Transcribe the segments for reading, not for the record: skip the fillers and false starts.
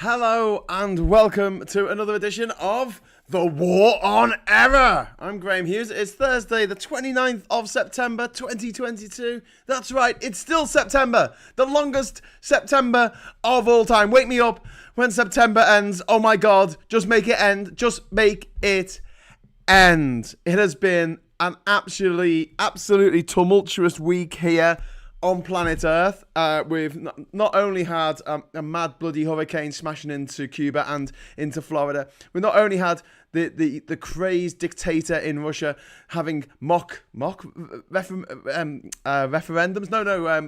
Hello and welcome to another edition of The War on Error. I'm Graham Hughes. It's Thursday, the 29th of September, 2022. That's right, it's still September, the longest September of all time. Wake me up when September ends. Oh my God, just make it end. Just make it end. It has been an absolutely tumultuous week here on planet Earth. We've not only had a mad bloody hurricane smashing into Cuba and into Florida. We've not only had the crazed dictator in Russia having mock referendums.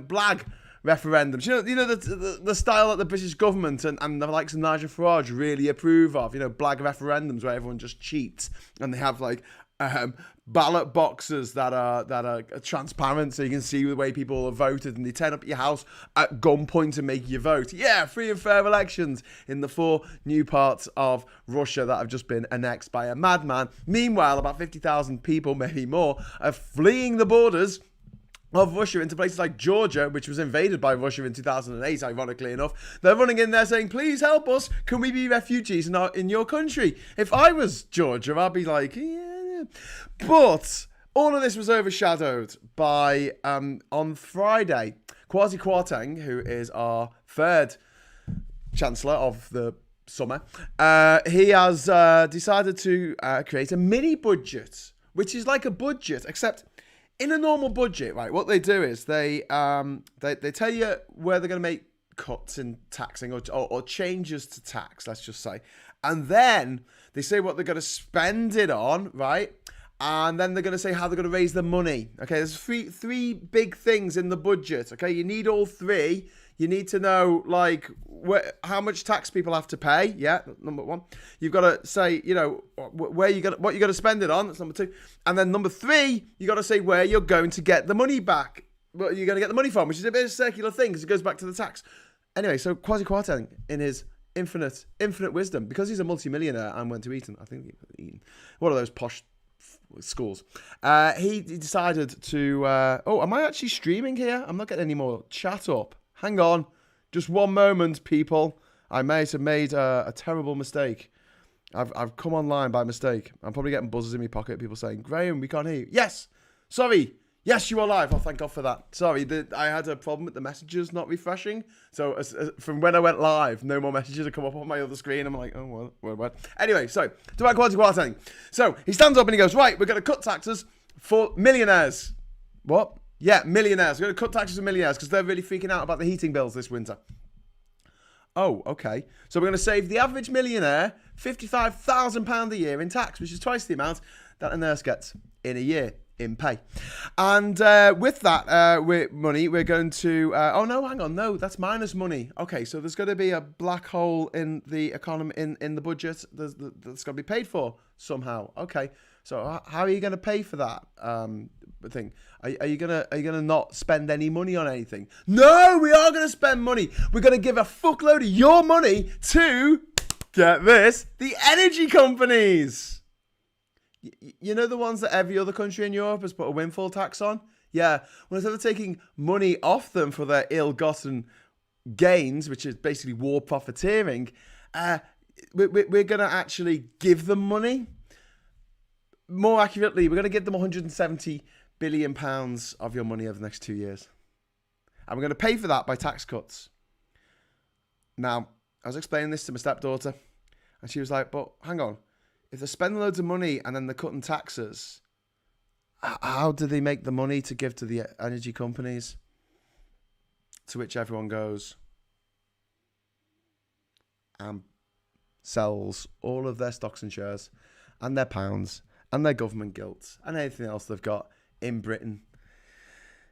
Blag referendums. You know the style that the British government and the likes of Nigel Farage really approve of. You know, blag referendums where everyone just cheats and they have like ballot boxes that are transparent so you can see the way people have voted, and they turn up at your house at gunpoint to make you vote. Yeah, free and fair elections in the 4 new parts of Russia that have just been annexed by a madman. Meanwhile, about 50,000 people, maybe more, are fleeing the borders of Russia into places like Georgia, which was invaded by Russia in 2008, ironically enough. They're running in there saying, please help us. Can we be refugees in your country? If I was Georgia, I'd be like, yeah. But all of this was overshadowed by, on Friday, Kwasi Kwarteng, who is our third Chancellor of the summer, he has decided to create a mini budget, which is like a budget, except in a normal budget, right? What they do is they tell you where they're going to make cuts in taxing or changes to tax, let's just say. And then they say what they're going to spend it on, right? And then they're going to say how they're going to raise the money. Okay, there's three big things in the budget. Okay, you need all three. You need to know, like, how much tax people have to pay. Yeah, number one. You've got to say, you know, what you're going to spend it on. That's number 2. And then number 3, you got to say where you're going to get the money back. What you're going to get the money from, which is a bit of a circular thing because it goes back to the tax. Anyway, so Kwasi Kwarteng, in his infinite wisdom, because he's a multimillionaire and went to Eton, I think one of those posh schools, he decided to am I actually streaming here? I'm not getting any more chat up. Hang on, just one moment, people. I may have made a terrible mistake. I've come online by mistake. I'm probably getting buzzers in my pocket, people saying, Graham, we can't hear you. Yes, sorry. Yes, you are live. Oh, thank God for that. Sorry, I had a problem with the messages not refreshing. So from when I went live, no more messages have come up on my other screen. I'm like, oh, what? Anyway, so to about Kwasi Kwarteng. So he stands up and he goes, right, we're going to cut taxes for millionaires. What? Yeah, millionaires. We're going to cut taxes for millionaires because they're really freaking out about the heating bills this winter. Oh, okay. So we're going to save the average millionaire £55,000 a year in tax, which is twice the amount that a nurse gets in a year in pay. And with that money, we're going to... oh, no, hang on. No, that's minus money. Okay, so there's going to be a black hole in the economy, in the budget that's going to be paid for somehow. Okay, so how are you going to pay for that thing? Are you gonna not spend any money on anything? No, we are going to spend money. We're going to give a fuckload of your money to, get this, the energy companies. You know the ones that every other country in Europe has put a windfall tax on? Yeah. Well, instead of taking money off them for their ill-gotten gains, which is basically war profiteering, we're going to actually give them money. More accurately, we're going to give them £170 billion of your money over the next 2 years. And we're going to pay for that by tax cuts. Now, I was explaining this to my stepdaughter, and she was like, but hang on. If they're spending loads of money and then they're cutting taxes, how do they make the money to give to the energy companies? To which everyone goes and sells all of their stocks and shares and their pounds and their government gilts and anything else they've got in Britain.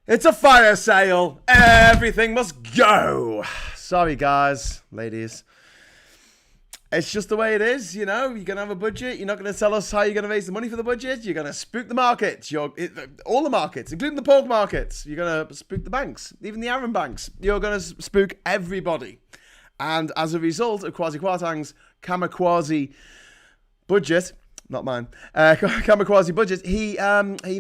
It's a fire sale. Everything must go. Sorry, guys, ladies. It's just the way it is, you know. You're going to have a budget. You're not going to tell us how you're going to raise the money for the budget. You're going to spook the markets. All the markets, including the pork markets. You're going to spook the banks, even the Arab banks. You're going to spook everybody. And as a result of Kwasi Kwarteng's kamikaze budget, not mine, kamikaze budget, he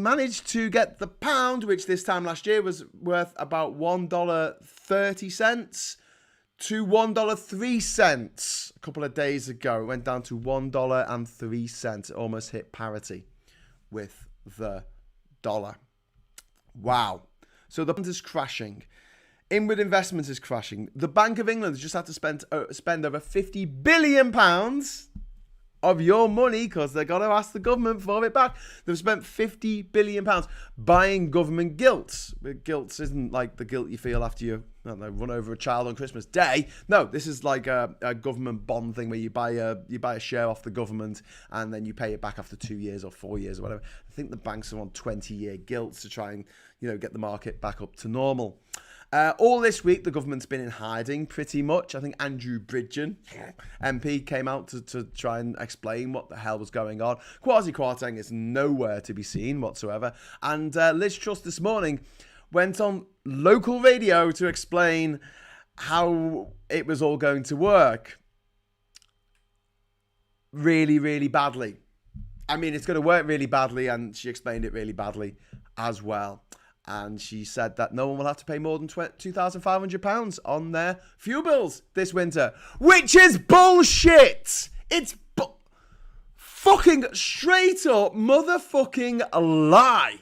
managed to get the pound, which this time last year was worth about $1.30, to $1.03 a couple of days ago. It went down to $1.03. It almost hit parity with the dollar. Wow. So the pound is crashing. Inward investment is crashing. The Bank of England has just had to spend over £50 billion of your money because they've got to ask the government for it back. They've spent £50 billion buying government gilts. Gilts isn't like the guilt you feel after you run over a child on Christmas Day. No, this is like a government bond thing where you buy a share off the government and then you pay it back after 2 years or 4 years or whatever. I think the banks are on 20-year gilts to try and get the market back up to normal. All this week, the government's been in hiding pretty much. I think Andrew Bridgen, MP, came out to try and explain what the hell was going on. Kwasi Kwarteng is nowhere to be seen whatsoever. And Liz Truss this morning went on local radio to explain how it was all going to work. Really, really badly. I mean, it's going to work really badly, and she explained it really badly as well. And she said that no one will have to pay more than £2,500 on their fuel bills this winter, which is bullshit. It's fucking straight up motherfucking a lie.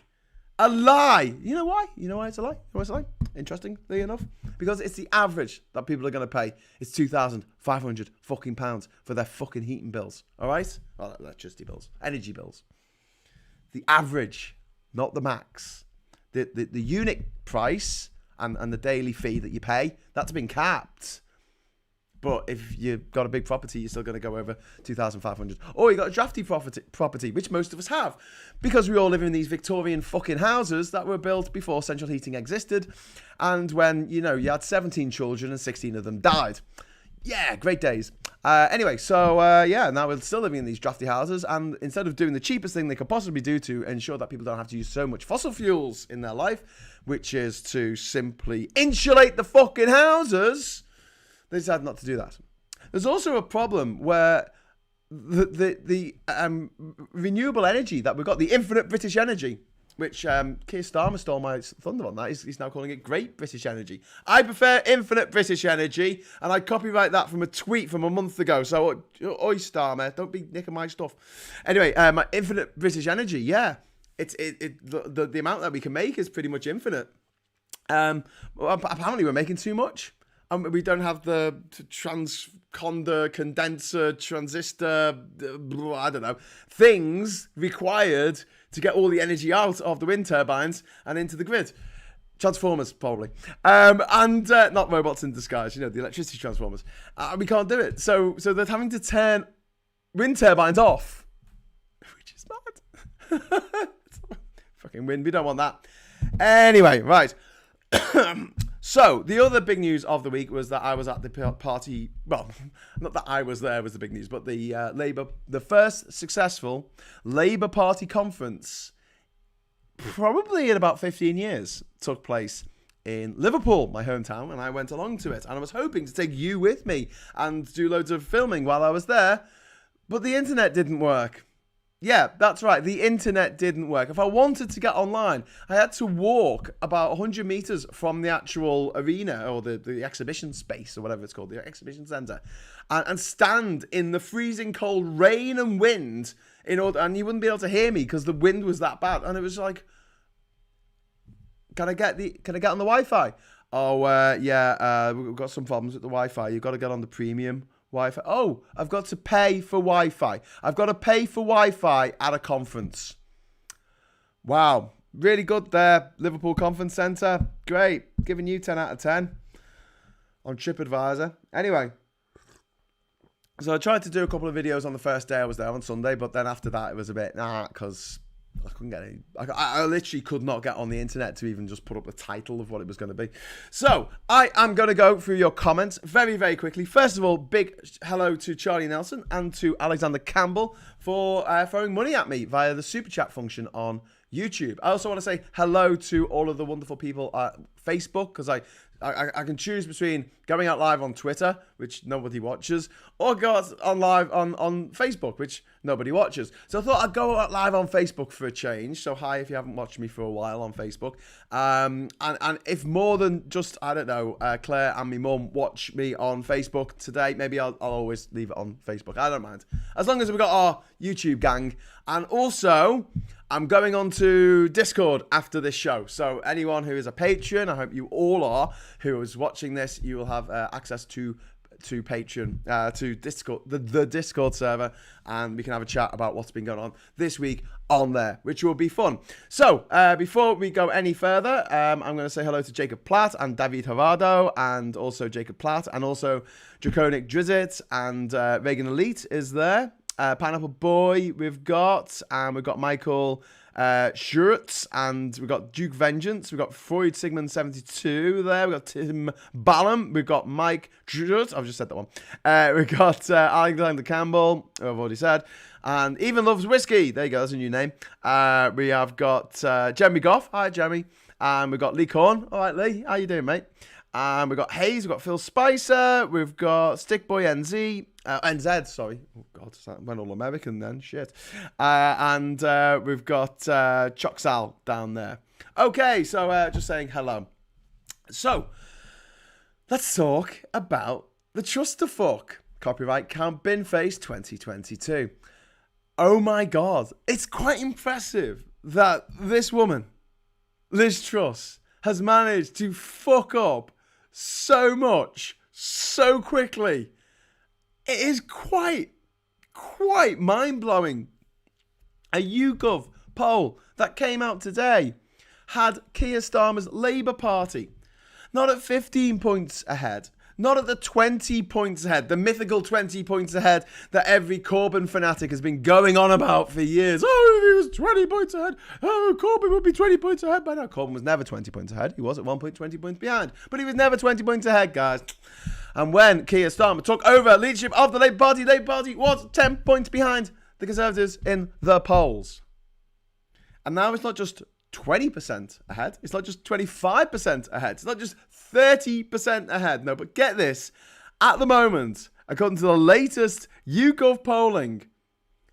A lie. You know why? You know why it's a lie? You know why it's a lie? Interestingly enough, because it's the average that people are going to pay. It's £2,500 fucking pounds for their fucking heating bills. All right? Well, electricity bills, energy bills. The average, not the max. The unit price and the daily fee that you pay, that's been capped. But if you've got a big property, you're still going to go over 2,500. Or you got a drafty property, which most of us have, because we all live in these Victorian fucking houses that were built before central heating existed, and when you had 17 children and 16 of them died. Yeah, great days. Anyway, so now we're still living in these drafty houses, and instead of doing the cheapest thing they could possibly do to ensure that people don't have to use so much fossil fuels in their life, which is to simply insulate the fucking houses, they decided not to do that. There's also a problem where the renewable energy that we've got, the infinite British energy, which Keir Starmer stole my thunder on that. He's now calling it Great British Energy. I prefer Infinite British Energy, and I copyright that from a tweet from a month ago. So, oi Starmer, don't be nicking my stuff. Anyway, my Infinite British Energy, yeah. The amount that we can make is pretty much infinite. Apparently we're making too much. We don't have the transponder, condenser, transistor, I don't know, things required to get all the energy out of the wind turbines and into the grid. Transformers, probably. And not robots in disguise, the electricity transformers. We can't do it. So they're having to turn wind turbines off, which is mad. Fucking wind, we don't want that. Anyway, right. So, the other big news of the week was that I was at the party, well, not that I was there was the big news, but the first successful Labour Party conference, probably in about 15 years, took place in Liverpool, my hometown, and I went along to it. And I was hoping to take you with me and do loads of filming while I was there, but the internet didn't work. Yeah, that's right. The internet didn't work. If I wanted to get online, I had to walk about 100 meters from the actual arena or the exhibition space or whatever it's called, the exhibition center, and stand in the freezing cold rain and wind and you wouldn't be able to hear me because the wind was that bad. And it was like, can I get on the Wi-Fi? Oh, we've got some problems with the Wi-Fi. You've got to get on the premium Wi-Fi. Oh, I've got to pay for Wi-Fi. I've got to pay for Wi-Fi at a conference. Wow. Really good there. Liverpool Conference Centre. Great. Giving you 10 out of 10 on TripAdvisor. Anyway. So I tried to do a couple of videos on the first day I was there on Sunday, but then after that it was a bit, because I couldn't get any. I literally could not get on the internet to even just put up the title of what it was going to be. So I am going to go through your comments very, very quickly. First of all, big hello to Charlie Nelson and to Alexander Campbell for throwing money at me via the super chat function on YouTube. I also want to say hello to all of the wonderful people at Facebook, because I can choose between going out live on Twitter, which nobody watches, or go out on live on Facebook, which nobody watches. So I thought I'd go out live on Facebook for a change. So hi, if you haven't watched me for a while on Facebook. And if more than just, I don't know, Claire and my mum watch me on Facebook today, maybe I'll always leave it on Facebook. I don't mind. As long as we've got our YouTube gang. And also, I'm going on to Discord after this show. So anyone who is a patron, I hope you all are, who is watching this, you will have access to Patreon, to Discord, the Discord server, and we can have a chat about what's been going on this week on there, which will be fun. So before we go any further, I'm going to say hello to Jacob Platt and David Havado, and also Jacob Platt, and also Draconic Drizzt, and Reagan Elite is there. Pineapple Boy we've got, and we've got Michael Schurtz, and we've got Duke Vengeance, we've got Freud Sigmund 72 there, we've got Tim Ballum, we've got Mike Schurtz, I've just said that one, we've got Alexander Campbell, who I've already said, and Even Loves Whiskey, there you go, that's a new name. We have got Jeremy Goff, hi Jeremy, and we've got Lee Korn, alright Lee, how you doing mate? We've got Hayes, we've got Phil Spicer, we've got Stickboy NZ, NZ, sorry. Oh, God, that went all American then. Shit. And we've got Choxal down there. Okay, so just saying hello. So, let's talk about the Trussderf. Copyright Count Binface 2022. Oh my God. It's quite impressive that this woman, Liz Truss, has managed to fuck up so much, so quickly. It is quite mind-blowing. A YouGov poll that came out today had Keir Starmer's Labour Party not at 15 points ahead, not at the 20 points ahead, the mythical 20 points ahead that every Corbyn fanatic has been going on about for years. Oh, if he was 20 points ahead, oh, Corbyn would be 20 points ahead by now. Corbyn was never 20 points ahead. He was at one point 20 points behind, but he was never 20 points ahead, guys. And when Keir Starmer took over leadership of the Labour Party was 10 points behind the Conservatives in the polls. And now it's not just 20% ahead. It's not just 25% ahead. It's not just 30% ahead. No, but get this. At the moment, according to the latest YouGov polling,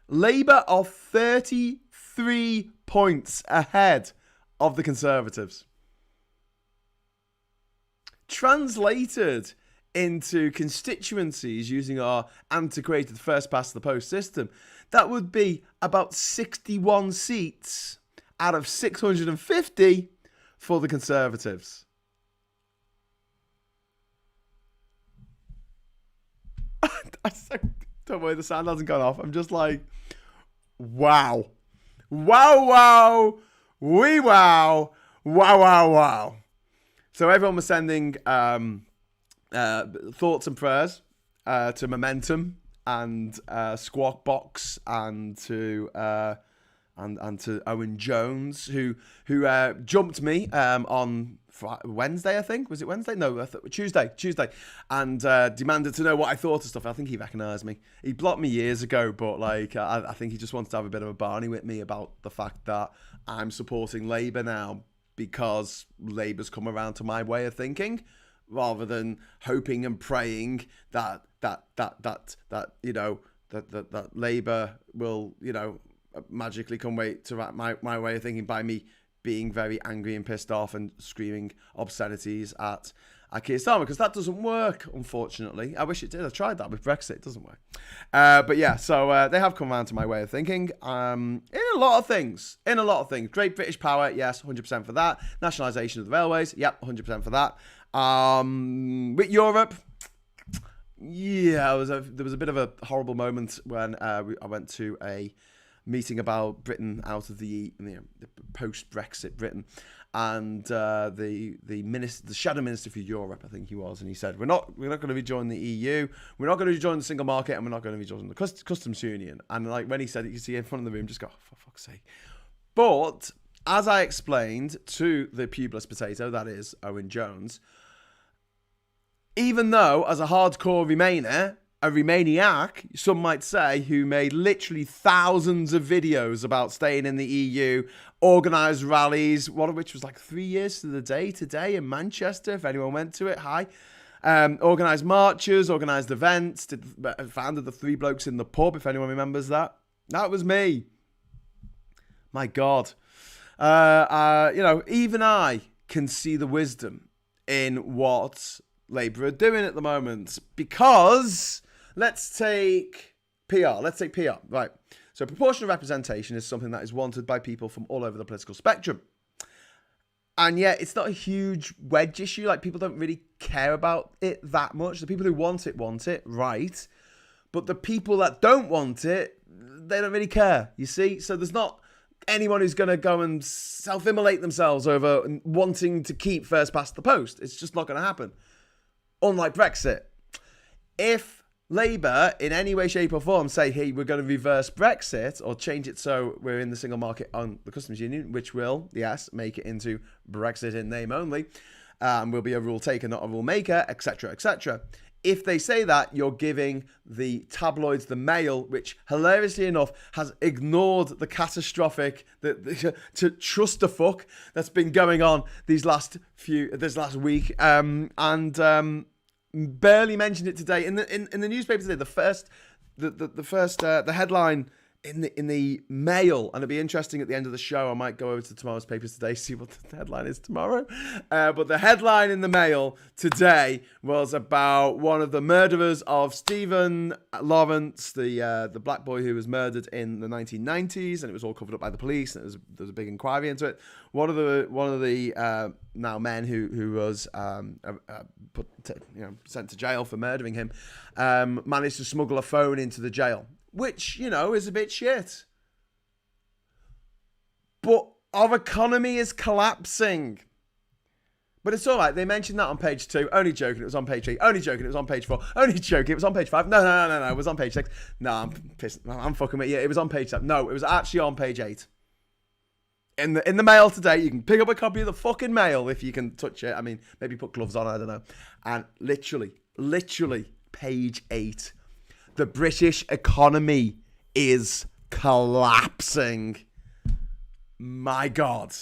Labour are 33 points ahead of the Conservatives. Translated into constituencies using our antiquated first past the post system, that would be about 61 seats out of 650 for the Conservatives. Don't worry, the sound hasn't gone off. I'm just like, wow. Wow. So everyone was sending thoughts and prayers to Momentum and Squawk Box and to Owen Jones, who jumped me on Wednesday, I think. Was it Wednesday? No, Tuesday. And demanded to know what I thought of stuff. I think he recognised me. He blocked me years ago, but like I think he just wanted to have a bit of a Barney with me about the fact that I'm supporting Labour now because Labour's come around to my way of thinking, rather than hoping and praying that Labour will, magically come to my way of thinking by me being very angry and pissed off and screaming obscenities at Keir Starmer, because that doesn't work, unfortunately. I wish it did. I tried that with Brexit. It doesn't work. But yeah, so they have come around to my way of thinking in a lot of things. Great British power, yes, 100% for that. Nationalisation of the railways, yep, 100% for that. With Europe, yeah, there was a bit of a horrible moment when I went to a meeting about Britain out of the post-Brexit Britain, and the shadow minister for Europe, I think he was, and he said we're not going to be joining the EU, we're not going to join the single market, and we're not going to be joining the customs union. And like when he said it, you see in front of the room, just go, oh, for fuck's sake. But as I explained to the pubeless potato, that is Owen Jones, even though as a hardcore Remainer a Remainiac, some might say, who made literally thousands of videos about staying in the EU, organised rallies, one of which was like 3 years to the day today in Manchester, if anyone went to it, hi. Organised marches, organised events, founded the Three Blokes in the Pub, if anyone remembers that. That was me. My God. Even I can see the wisdom in what Labour are doing at the moment, because let's take PR. Right. So proportional representation is something that is wanted by people from all over the political spectrum. And yet it's not a huge wedge issue. Like, people don't really care about it that much. The people who want it, right? But the people that don't want it, they don't really care, you see? So there's not anyone who's going to go and self-immolate themselves over wanting to keep first past the post. It's just not going to happen. Unlike Brexit. If Labour, in any way, shape or form, say, hey, we're going to reverse Brexit or change it so we're in the single market on the customs union, which will, yes, make it into Brexit in name only, will be a rule taker, not a rule maker, etc., etc. If they say that, you're giving the tabloids, the Mail, which hilariously enough has ignored the catastrophic, the Trussderf that's been going on this last week, and barely mentioned it today in the newspaper today. The headline in the Mail, and it'll be interesting at the end of the show. I might go over to tomorrow's papers today, see what the headline is tomorrow. But the headline in the Mail today was about one of the murderers of Stephen Lawrence, the black boy who was murdered in the 1990s, and it was all covered up by the police. And there was a big inquiry into it. One of the now men who was sent to jail for murdering him managed to smuggle a phone into the jail, which, is a bit shit. But our economy is collapsing. But it's all right. They mentioned that on page 2. Only joking, it was on page 3. Only joking, it was on page 4. Only joking, it was on page 5. No, it was on page 6. No, I'm fucking with you. It was on page 7. No, it was actually on page 8. In the Mail today, you can pick up a copy of the fucking Mail if you can touch it. I mean, maybe put gloves on, I don't know. And literally, page 8. The British economy is collapsing. My God.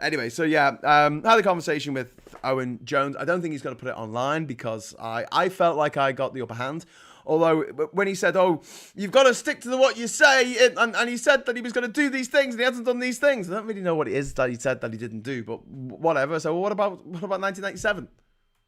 Anyway, so yeah, had a conversation with Owen Jones. I don't think he's going to put it online because I felt like I got the upper hand. Although when he said, oh, you've got to stick to what you say, and he said that he was going to do these things and he hasn't done these things. I don't really know what it is that he said that he didn't do, but whatever. So what about 1997?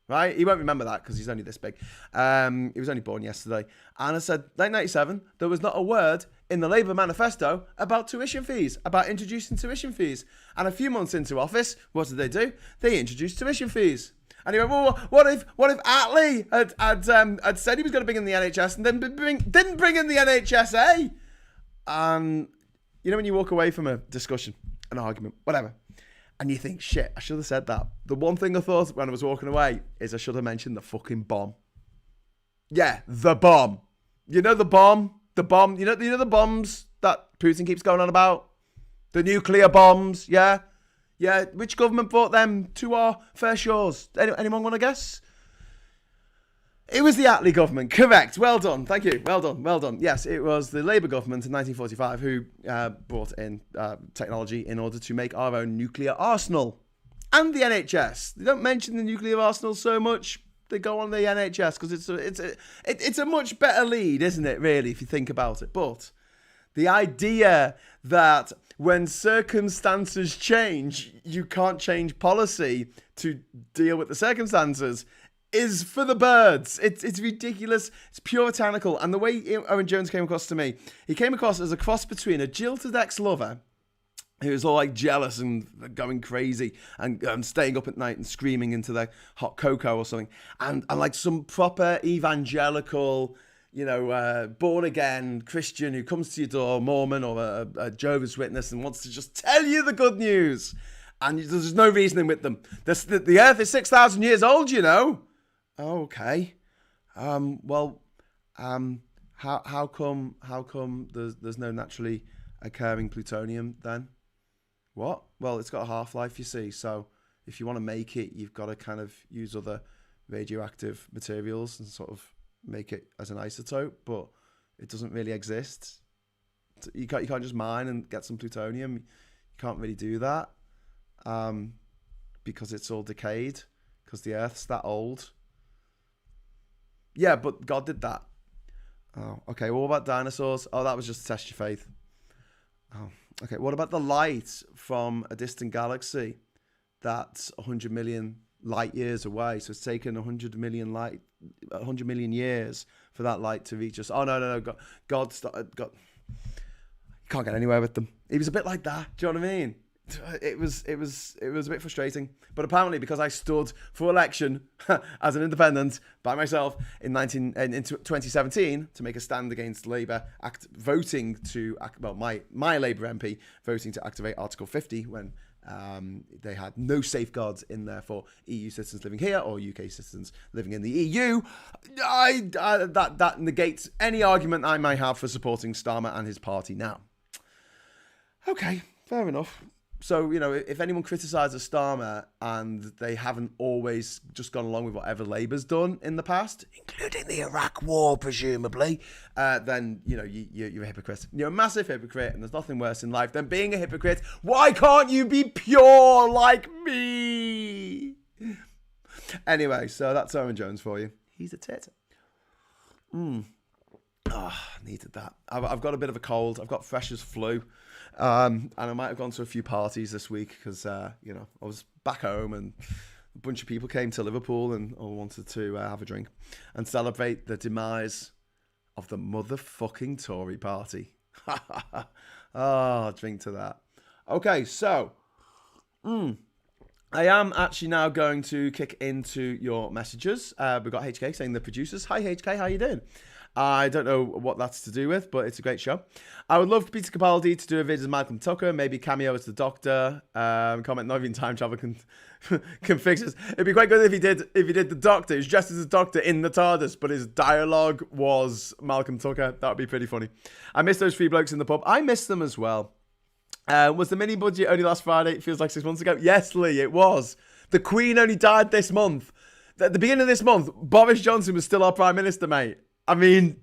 Right? He won't remember that because he's only this big. He was only born yesterday. And I said, 1997, there was not a word in the Labour Manifesto about tuition fees, about introducing tuition fees. And a few months into office, what did they do? They introduced tuition fees. And he went, well, what if Attlee had said he was going to bring in the NHS and then didn't bring in the NHSA? And when you walk away from a discussion, an argument, whatever, and you think, shit, I should have said that. The one thing I thought when I was walking away is I should have mentioned the fucking bomb. Yeah, the bomb. The bomb? The bomb. You know the bombs that Putin keeps going on about? The nuclear bombs, yeah? Yeah, which government brought them to our fair shores? Anyone want to guess? It was the Attlee government, correct. Well done, thank you. Well done. Yes, it was the Labour government in 1945 who brought in technology in order to make our own nuclear arsenal. And the NHS. They don't mention the nuclear arsenal so much. They go on the NHS because it's a much better lead, isn't it, really, if you think about it. But the idea that when circumstances change, you can't change policy to deal with the circumstances is for the birds. It's ridiculous. It's puritanical. And the way Owen Jones came across to me, he came across as a cross between a jilted ex-lover who was all like jealous and going crazy and staying up at night and screaming into their hot cocoa or something, and like some proper evangelical, born again Christian who comes to your door, Mormon or a Jehovah's Witness, and wants to just tell you the good news. And there's no reasoning with them. The earth is 6,000 years old, Oh, okay. How come there's no naturally occurring plutonium then? What? Well, it's got a half-life, you see. So if you want to make it, you've got to kind of use other radioactive materials and sort of make it as an isotope, but it doesn't really exist. You can't just mine and get some plutonium. You can't really do that because it's all decayed, because the Earth's that old. Yeah, but God did that. Oh, okay. Well, what about dinosaurs? Oh, that was just to test your faith. Oh, okay. What about the light from a distant galaxy that's 100 million light years away? So it's taken 100 million years for that light to reach us. Oh no. God. You can't get anywhere with them. He was a bit like that. Do you know what I mean? It was a bit frustrating. But apparently, because I stood for election as an independent by myself in 2017 to make a stand against Labour voting to my Labour MP voting to activate Article 50 when they had no safeguards in there for EU citizens living here or UK citizens living in the EU. That negates any argument I might have for supporting Starmer and his party now. Okay, fair enough. So, if anyone criticises Starmer and they haven't always just gone along with whatever Labour's done in the past, including the Iraq War, presumably, then, you're a hypocrite. You're a massive hypocrite, and there's nothing worse in life than being a hypocrite. Why can't you be pure like me? Anyway, so that's Owen Jones for you. He's a tit. Needed that. I've got a bit of a cold. I've got fresh as flu. And I might have gone to a few parties this week because, I was back home and a bunch of people came to Liverpool and all wanted to have a drink and celebrate the demise of the motherfucking Tory party. Drink to that. Okay, so I am actually now going to kick into your messages. We've got HK saying the producers. Hi, HK, how you doing? I don't know what that's to do with, but it's a great show. I would love Peter Capaldi to do a video as Malcolm Tucker, maybe cameo as the Doctor. Comment, not even time travel can fix this. It'd be quite good if he did the Doctor. He's dressed as a Doctor in the TARDIS, but his dialogue was Malcolm Tucker. That would be pretty funny. I miss those three blokes in the pub. I miss them as well. Was the mini budget only last Friday? It feels like 6 months ago. Yes, Lee, it was. The Queen only died this month. At the beginning of this month, Boris Johnson was still our Prime Minister, mate. I mean,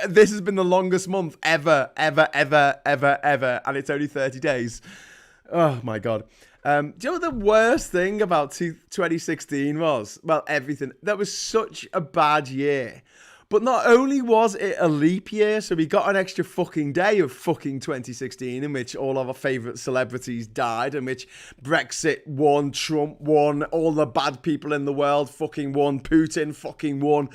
this has been the longest month ever, and it's only 30 days. Oh, my God. Do you know what the worst thing about 2016 was? Well, everything. That was such a bad year. But not only was it a leap year, so we got an extra fucking day of fucking 2016 in which all of our favourite celebrities died, in which Brexit won, Trump won, all the bad people in the world fucking won, Putin fucking won.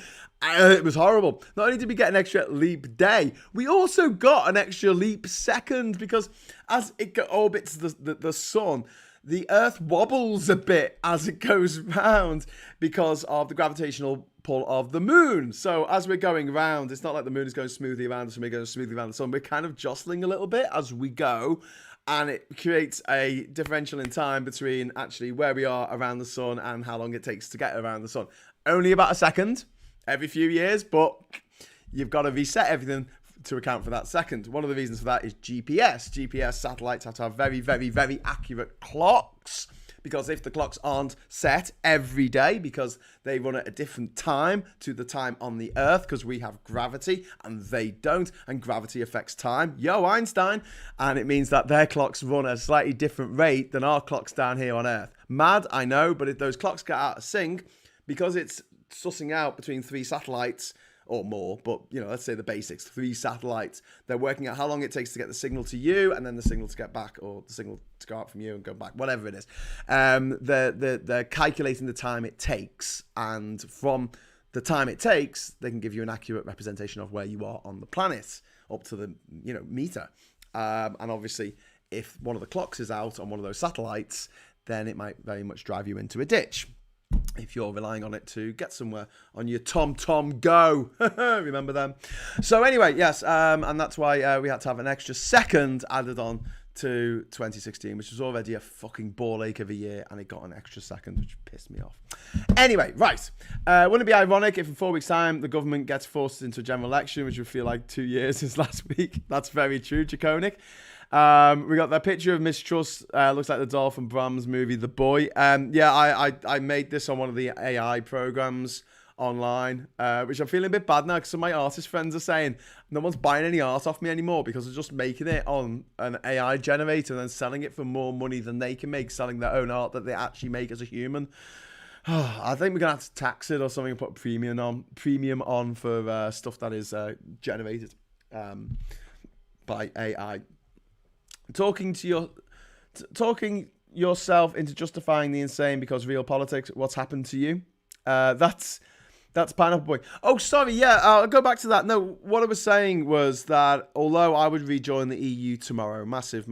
It was horrible. Not only did we get an extra leap day, we also got an extra leap second, because as it orbits the sun, the Earth wobbles a bit as it goes round because of the gravitational pull of the moon. So as we're going around, it's not like the moon is going smoothly around us and we're going smoothly around the sun. We're kind of jostling a little bit as we go, and it creates a differential in time between actually where we are around the sun and how long it takes to get around the sun. Only about a second every few years, but you've got to reset everything to account for that second. One of the reasons for that is GPS. GPS satellites have to have very, very, very accurate clocks, because if the clocks aren't set every day, because they run at a different time to the time on the Earth, because we have gravity and they don't, and gravity affects time. Yo, Einstein. And it means that their clocks run at a slightly different rate than our clocks down here on Earth. Mad, I know, but if those clocks get out of sync, because it's sussing out between three satellites or more, but let's say the basics, 3 satellites, they're working out how long it takes to get the signal to you and then the signal to get back, or the signal to go out from you and go back, whatever it is. They're calculating the time it takes, and from the time it takes, they can give you an accurate representation of where you are on the planet up to the meter. And obviously, if one of the clocks is out on one of those satellites, then it might very much drive you into a ditch if you're relying on it to get somewhere on your TomTom Go. Remember them? So anyway, yes, and that's why we had to have an extra second added on to 2016, which was already a fucking ball ache of a year, and it got an extra second, which pissed me off. Anyway, right. Wouldn't it be ironic if in 4 weeks' time the government gets forced into a general election, which would feel like 2 years since last week? That's very true, Draconic. We got that picture of Mistrust. Looks like the doll from Bram's movie, The Boy. Yeah, I made this on one of the AI programs online, which I'm feeling a bit bad now because some of my artist friends are saying no one's buying any art off me anymore because they're just making it on an AI generator and then selling it for more money than they can make selling their own art that they actually make as a human. I think we're gonna have to tax it or something and put premium on for stuff that is generated by AI. Talking yourself into justifying the insane because real politics. What's happened to you? That's Pineapple Boy. Oh, sorry. Yeah, I'll go back to that. No, what I was saying was that although I would rejoin the EU tomorrow, massive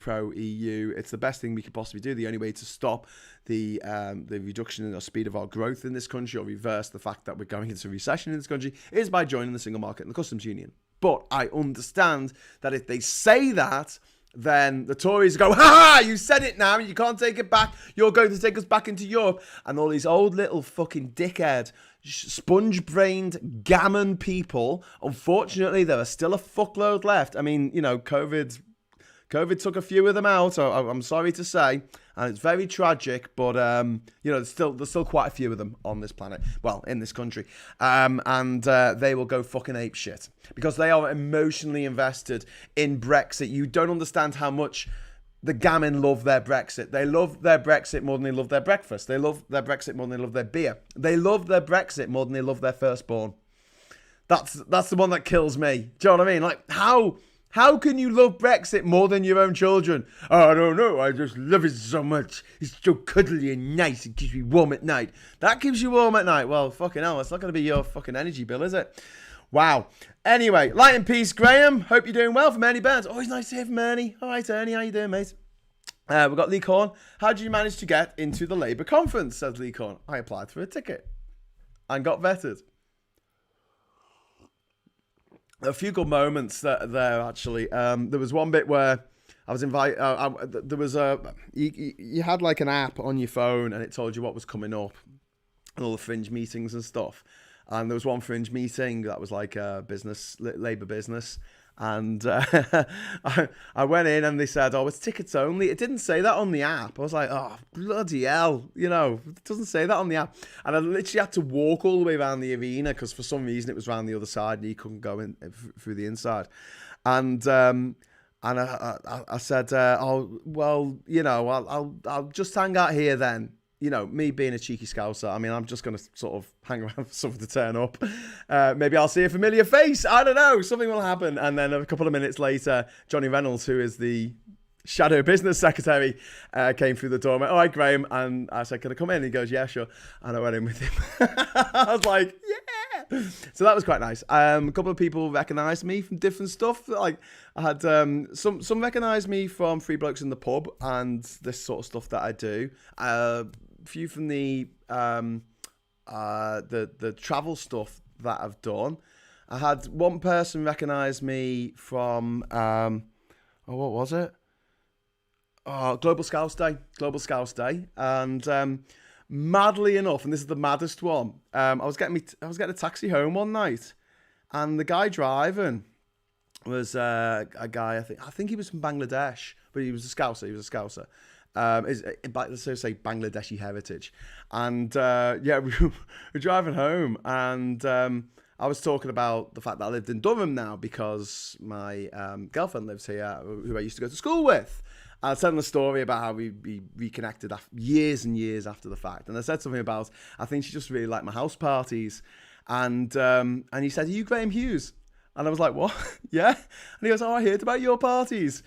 pro EU. It's the best thing we could possibly do. The only way to stop the reduction in the speed of our growth in this country or reverse the fact that we're going into recession in this country is by joining the single market and the customs union. But I understand that if they say that, then the Tories go, ha, you said it now, you can't take it back, you're going to take us back into Europe. And all these old little fucking dickhead, sponge-brained gammon people, unfortunately, there are still a fuckload left. I mean, you know, COVID took a few of them out, I'm sorry to say, and it's very tragic, but, you know, there's still quite a few of them on this planet, well, in this country, and they will go fucking ape shit, because they are emotionally invested in Brexit. You don't understand how much the gammon love their Brexit. They love their Brexit more than they love their breakfast. They love their Brexit more than they love their beer. They love their Brexit more than they love their firstborn. That's the one that kills me. Do you know what I mean? Like, how can you love Brexit more than your own children? Oh, I don't know. I just love it so much. It's so cuddly and nice. It keeps me warm at night. That keeps you warm at night. Well, fucking hell. It's not going to be your fucking energy bill, is it? Wow. Anyway, light and peace, Graham. Hope you're doing well from Ernie Burns. Always nice to hear from Ernie. All right, Ernie. How you doing, mate? We've got Lee Corn. How did you manage to get into the Labour conference, says Lee Corn. I applied for a ticket and got vetted. A few good moments there actually. There was one bit where I was invited. There was you had like an app on your phone and it told you what was coming up, and all the Fringe meetings and stuff. And there was one Fringe meeting that was like a Labour business. And I went in and they said, oh, it's tickets only. It didn't say that on the app. I was like, oh, bloody hell. You know, it doesn't say that on the app. And I literally had to walk all the way around the arena because for some reason it was around the other side and you couldn't go in through the inside. And I said, oh, well, you know, I'll just hang out here then. You know, me being a cheeky scouser, I mean, I'm just going to sort of hang around for something to turn up. Maybe I'll see a familiar face. I don't know. Something will happen. And then a couple of minutes later, Johnny Reynolds, who is the shadow business secretary, came through the door and went, all right, Graham. And I said, can I come in? And he goes, yeah, sure. And I went in with him. I was like, yeah. So that was quite nice. A couple of people recognised me from different stuff. Like I had some recognised me from Three Blokes in the Pub and this sort of stuff that I do. Few from the travel stuff that I've done. I had one person recognise me from what was it? Global Scouts Day, and madly enough, and this is the maddest one. I was getting a taxi home one night, and the guy driving was a guy. I think he was from Bangladesh, but he was a Scouser. Let's say Bangladeshi heritage, and yeah, we were driving home, and I was talking about the fact that I lived in Botham now because my girlfriend lives here, who I used to go to school with. I was telling the story about how we reconnected years and years after the fact, and I said something about I think she just really liked my house parties, and he said, "Are you Graham Hughes?" And I was like, what? Yeah? And he goes, oh, I heard about your parties.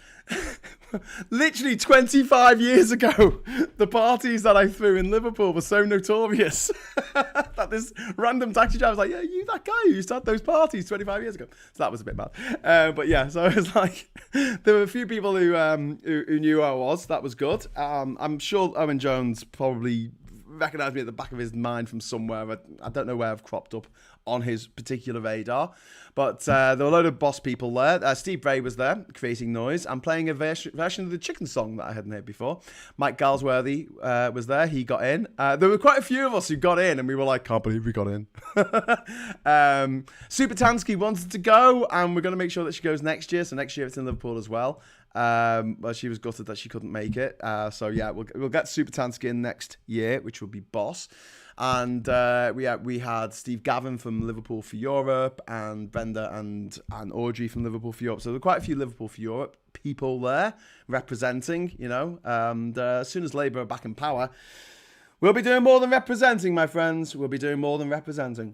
Literally 25 years ago, the parties that I threw in Liverpool were so notorious that this random taxi driver was like, yeah, you that guy who used to have those parties 25 years ago. So that was a bit bad. But yeah, so it was like, there were a few people who knew who I was. That was good. I'm sure Owen Jones probably recognised me at the back of his mind from somewhere. I don't know where I've cropped up on his particular radar. But there were a load of boss people there. Steve Bray was there, creating noise and playing a version of the Chicken Song that I hadn't heard before. Mike Galsworthy was there. He got in. There were quite a few of us who got in, and we were like, can't believe we got in. Super Tansky wanted to go, and we're going to make sure that she goes next year. So next year it's in Liverpool as well. But she was gutted that she couldn't make it. So yeah, we'll get Super Tansky in next year, which will be boss. And we had Steve Gavin from Liverpool for Europe, and Brenda and Audrey from Liverpool for Europe. So there were quite a few Liverpool for Europe people there representing, you know. And as soon as Labour are back in power, we'll be doing more than representing, my friends. We'll be doing more than representing.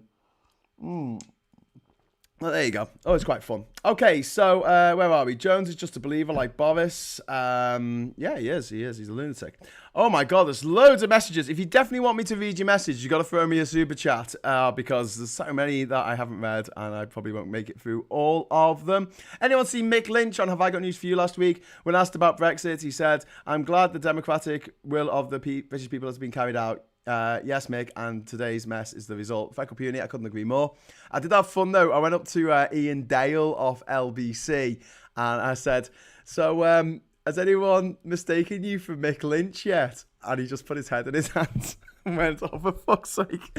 Well, there you go. Oh, it's quite fun. Okay, so where are we? Jones is just a believer like Boris. Yeah, he is. He's a lunatic. Oh my God, there's loads of messages. If you definitely want me to read your message, you got to throw me a super chat because there's so many that I haven't read and I probably won't make it through all of them. Anyone see Mick Lynch on Have I Got News For You last week? When asked about Brexit, he said, "I'm glad the democratic will of the British people has been carried out. Yes, Mick, and today's mess is the result." Feckle Puny, I couldn't agree more. I did have fun though. I went up to Ian Dale off LBC and I said, "So, has anyone mistaken you for Mick Lynch yet?" And he just put his head in his hands and went, "Oh, for fuck's sake,"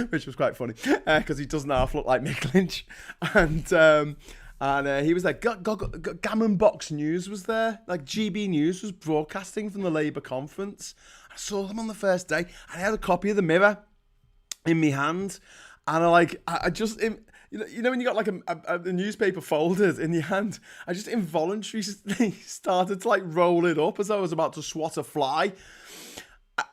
which was quite funny because he doesn't half look like Mick Lynch. And he was like, Gammon Box News was there. Like GB News was broadcasting from the Labour conference. I saw them on the first day. And I had a copy of the Mirror in my hand. And I just, you know when you got like a newspaper folded in your hand, I just involuntarily started to like roll it up as though I was about to swat a fly.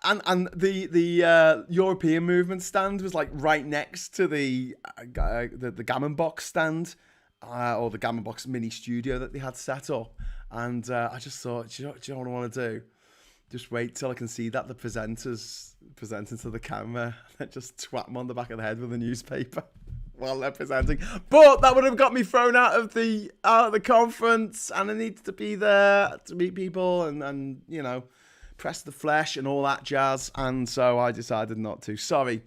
And the European movement stand was like right next to the Gammon Box stand. Or the Gammon Box mini studio that they had set up. And I just thought, do you know what I want to do? Just wait till I can see that the presenters presenting to the camera and just twat them on the back of the head with a newspaper while they're presenting. But that would have got me thrown out of the conference, and I needed to be there to meet people and you know, press the flesh and all that jazz. And so I decided not to. Sorry,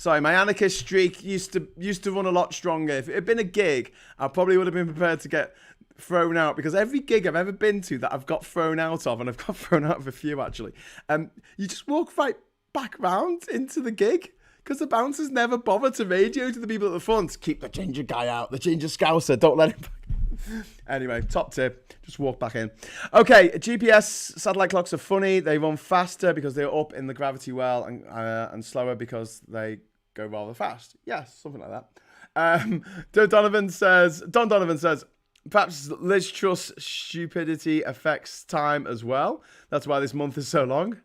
my anarchist streak used to run a lot stronger. If it had been a gig, I probably would have been prepared to get thrown out, because every gig I've ever been to that I've got thrown out of, and I've got thrown out of a few actually, you just walk right back round into the gig, because the bouncers never bother to radio to the people at the front, "Keep the ginger guy out, the ginger scouser, don't let him back." Anyway, top tip, just walk back in. Okay, GPS satellite clocks are funny. They run faster because they're up in the gravity well, and slower because they go rather fast. Yes, something like that. Don Donovan says, perhaps Liz Truss stupidity affects time as well. That's why this month is so long.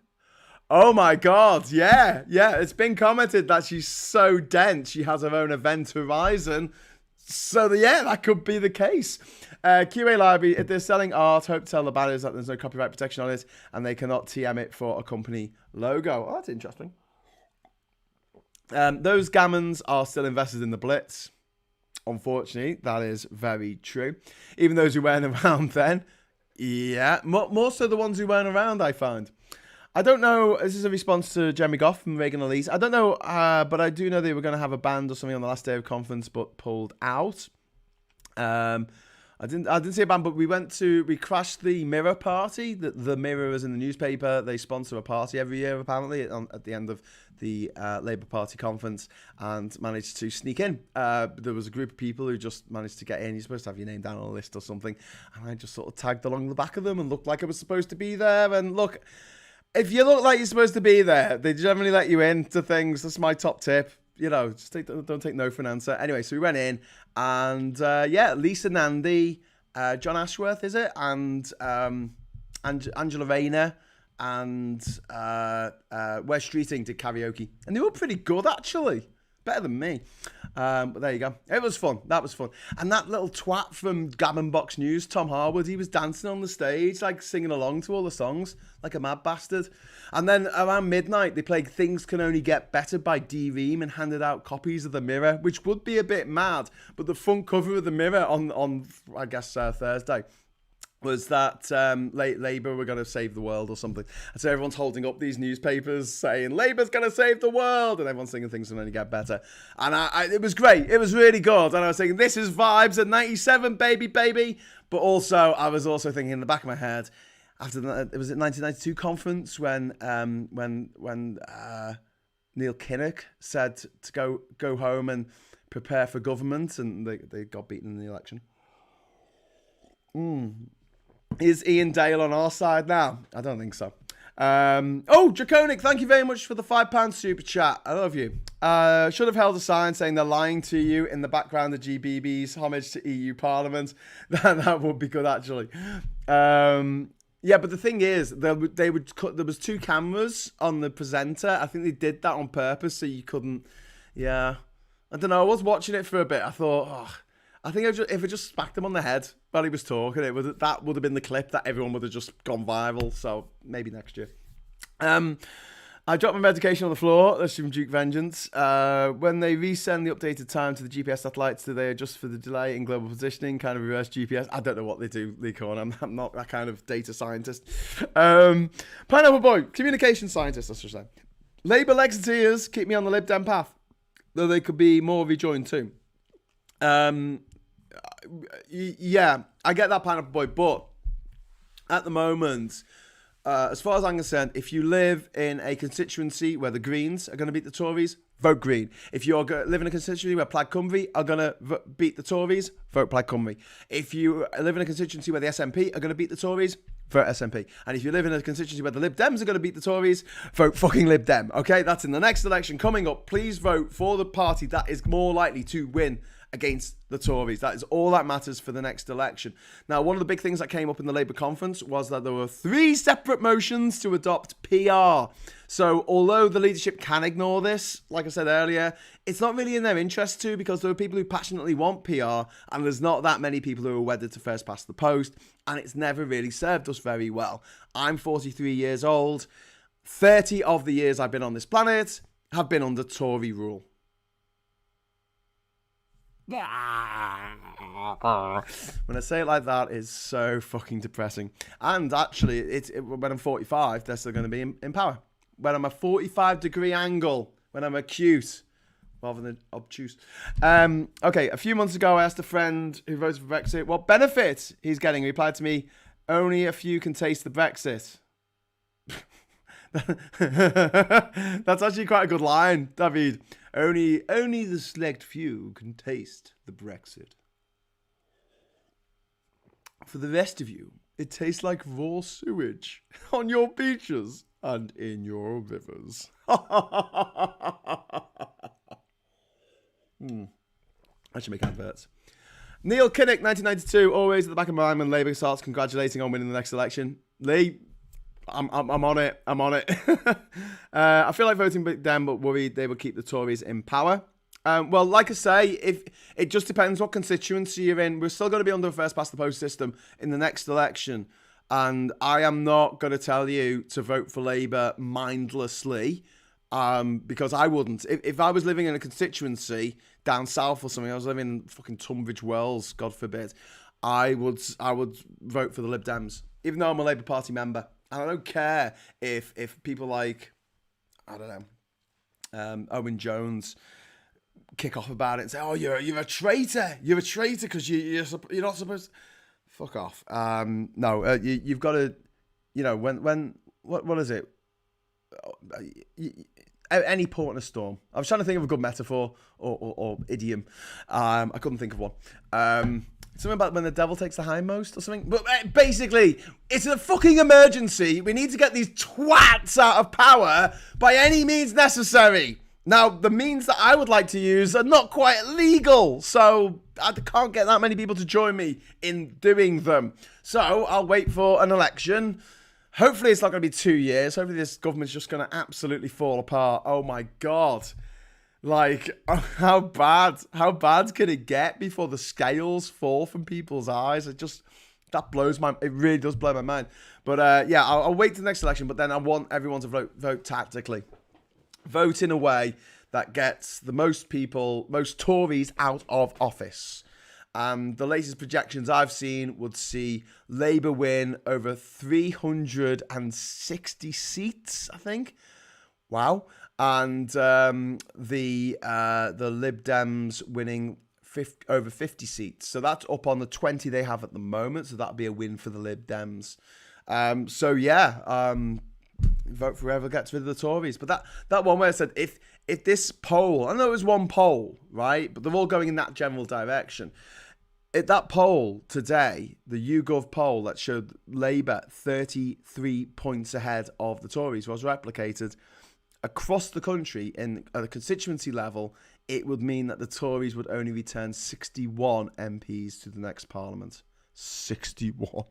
Oh my God, yeah. It's been commented that she's so dense, she has her own event horizon. So yeah, that could be the case. QA Library, if they're selling art, hope to tell the banners that there's no copyright protection on it and they cannot TM it for a company logo. Oh, that's interesting. Those gammons are still invested in the Blitz. Unfortunately, that is very true. Even those who weren't around then, yeah, more so the ones who weren't around, I find. I don't know, this is a response to Jeremy Goff from Reagan Elise. I don't know, but I do know they were going to have a band or something on the last day of conference, but pulled out. I didn't see a band, but we crashed the Mirror party. The Mirror is in the newspaper. They sponsor a party every year, apparently, at the end of the Labour Party conference, and managed to sneak in. There was a group of people who just managed to get in. You're supposed to have your name down on a list or something, and I just sort of tagged along the back of them and looked like I was supposed to be there. And look, if you look like you're supposed to be there, they generally let you in to things. That's my top tip. You know, just don't take no for an answer. Anyway, so we went in, and Lisa Nandy, John Ashworth, is it? And Angela Rayner and Wes Streeting did karaoke. And they were pretty good, actually. Better than me. But there you go. It was fun. That was fun. And that little twat from Gammon Box News, Tom Harwood, he was dancing on the stage, like singing along to all the songs, like a mad bastard. And then around midnight, they played Things Can Only Get Better by D-Ream and handed out copies of The Mirror, which would be a bit mad. But the front cover of The Mirror on I guess, Thursday was that Labour were going to save the world or something. And so everyone's holding up these newspapers saying, Labour's going to save the world. And everyone's thinking things will only get better. And it was great. It was really good. And I was thinking, this is vibes at 97, baby. But also, I was also thinking in the back of my head, after it was at 1992 conference when Neil Kinnock said to go home and prepare for government, and they got beaten in the election. Is Ian Dale on our side now? I don't think so. Draconic, thank you very much for the £5 super chat. I love you. Should have held a sign saying they're lying to you in the background of GBB's homage to EU Parliament. That would be good, actually. Yeah, but the thing is, there was 2 cameras on the presenter. I think they did that on purpose so you couldn't. Yeah, I don't know. I was watching it for a bit. I thought, I think if I just smacked him on the head while he was talking, that would have been the clip that everyone would have just gone viral. So maybe next year. I dropped my medication on the floor. That's from Duke Vengeance. When they resend the updated time to the GPS satellites, do they adjust for the delay in global positioning, kind of reverse GPS? I don't know what they do, Lee Corn. I'm not that kind of data scientist. Pineapple Boy, communication scientist, I should say. Labour Lexiteers keep me on the Lib Dem path, though they could be more rejoined too. Yeah, I get that, Pineapple Boy, but at the moment, as far as I'm concerned, if you live in a constituency where the Greens are going to beat the Tories, vote Green. If you live in a constituency where Plaid Cymru are going to beat the Tories, vote Plaid Cymru. If you live in a constituency where the SNP are going to beat the Tories, vote SNP. And if you live in a constituency where the Lib Dems are going to beat the Tories, vote fucking Lib Dem. Okay, that's in the next election coming up. Please vote for the party that is more likely to win against the Tories. That is all that matters for the next election. Now, one of the big things that came up in the Labour conference was that there were 3 separate motions to adopt PR. So, although the leadership can ignore this, like I said earlier, it's not really in their interest to, because there are people who passionately want PR, and there's not that many people who are wedded to first past the post, and it's never really served us very well. I'm 43 years old. 30 of the years I've been on this planet have been under Tory rule. When I say it like that, it's so fucking depressing. And actually, when I'm 45, they're still going to be in power. When I'm a 45-degree angle, when I'm acute, rather than obtuse. Okay, a few months ago, I asked a friend who voted for Brexit what benefit he's getting. He replied to me, only a few can taste the Brexit. That's actually quite a good line, David. Only the select few can taste the Brexit. For the rest of you, it tastes like raw sewage on your beaches and in your rivers. I should make adverts. Neil Kinnock, 1992, always at the back of my mind when Labour starts congratulating on winning the next election. Lee, I'm on it. I feel like voting them, but worried they will keep the Tories in power. Well, like I say, if it just depends what constituency you're in. We're still going to be under a first past the post system in the next election, and I am not going to tell you to vote for Labour mindlessly, because I wouldn't. If I was living in a constituency down south or something, I was living in fucking Tunbridge Wells, God forbid, I would vote for the Lib Dems, even though I'm a Labour Party member. And I don't care if people like, I don't know, Owen Jones kick off about it and say, oh, you're a traitor. You're a traitor because you're not supposed to. Fuck off. No, you've got to, what is it? Any port in a storm. I was trying to think of a good metaphor or idiom. I couldn't think of one. Something about when the devil takes the hindmost or something. But basically, it's a fucking emergency. We need to get these twats out of power by any means necessary. Now, the means that I would like to use are not quite legal, so I can't get that many people to join me in doing them. So I'll wait for an election. Hopefully it's not going to be 2 years. Hopefully this government's just going to absolutely fall apart. Oh my God. Like, how bad can it get before the scales fall from people's eyes? It really does blow my mind. But yeah, I'll wait till the next election, but then I want everyone to vote tactically. Vote in a way that gets the most Tories out of office. The latest projections I've seen would see Labour win over 360 seats, I think. Wow. And the Lib Dems winning over 50 seats. So that's up on the 20 they have at the moment. So that'll be a win for the Lib Dems. Vote for whoever gets rid of the Tories. But that one where I said, if this poll, I know it was one poll, right? But they're all going in that general direction. That poll today, the YouGov poll that showed Labour 33 points ahead of the Tories, was replicated across the country at a constituency level. It would mean that the Tories would only return 61 MPs to the next Parliament. 61.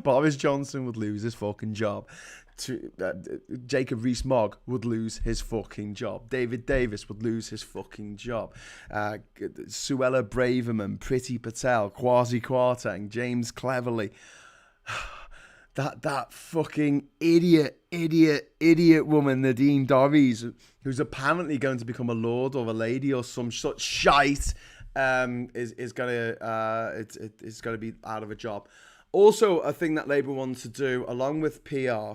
Boris Johnson would lose his fucking job. Jacob Rees-Mogg would lose his fucking job. David Davis would lose his fucking job. Suella Braverman, Priti Patel, Kwasi Kwarteng, James Cleverly. That fucking idiot woman, Nadine Dorries, who's apparently going to become a lord or a lady or some such shite, is gonna be out of a job. Also, a thing that Labour wants to do, along with PR,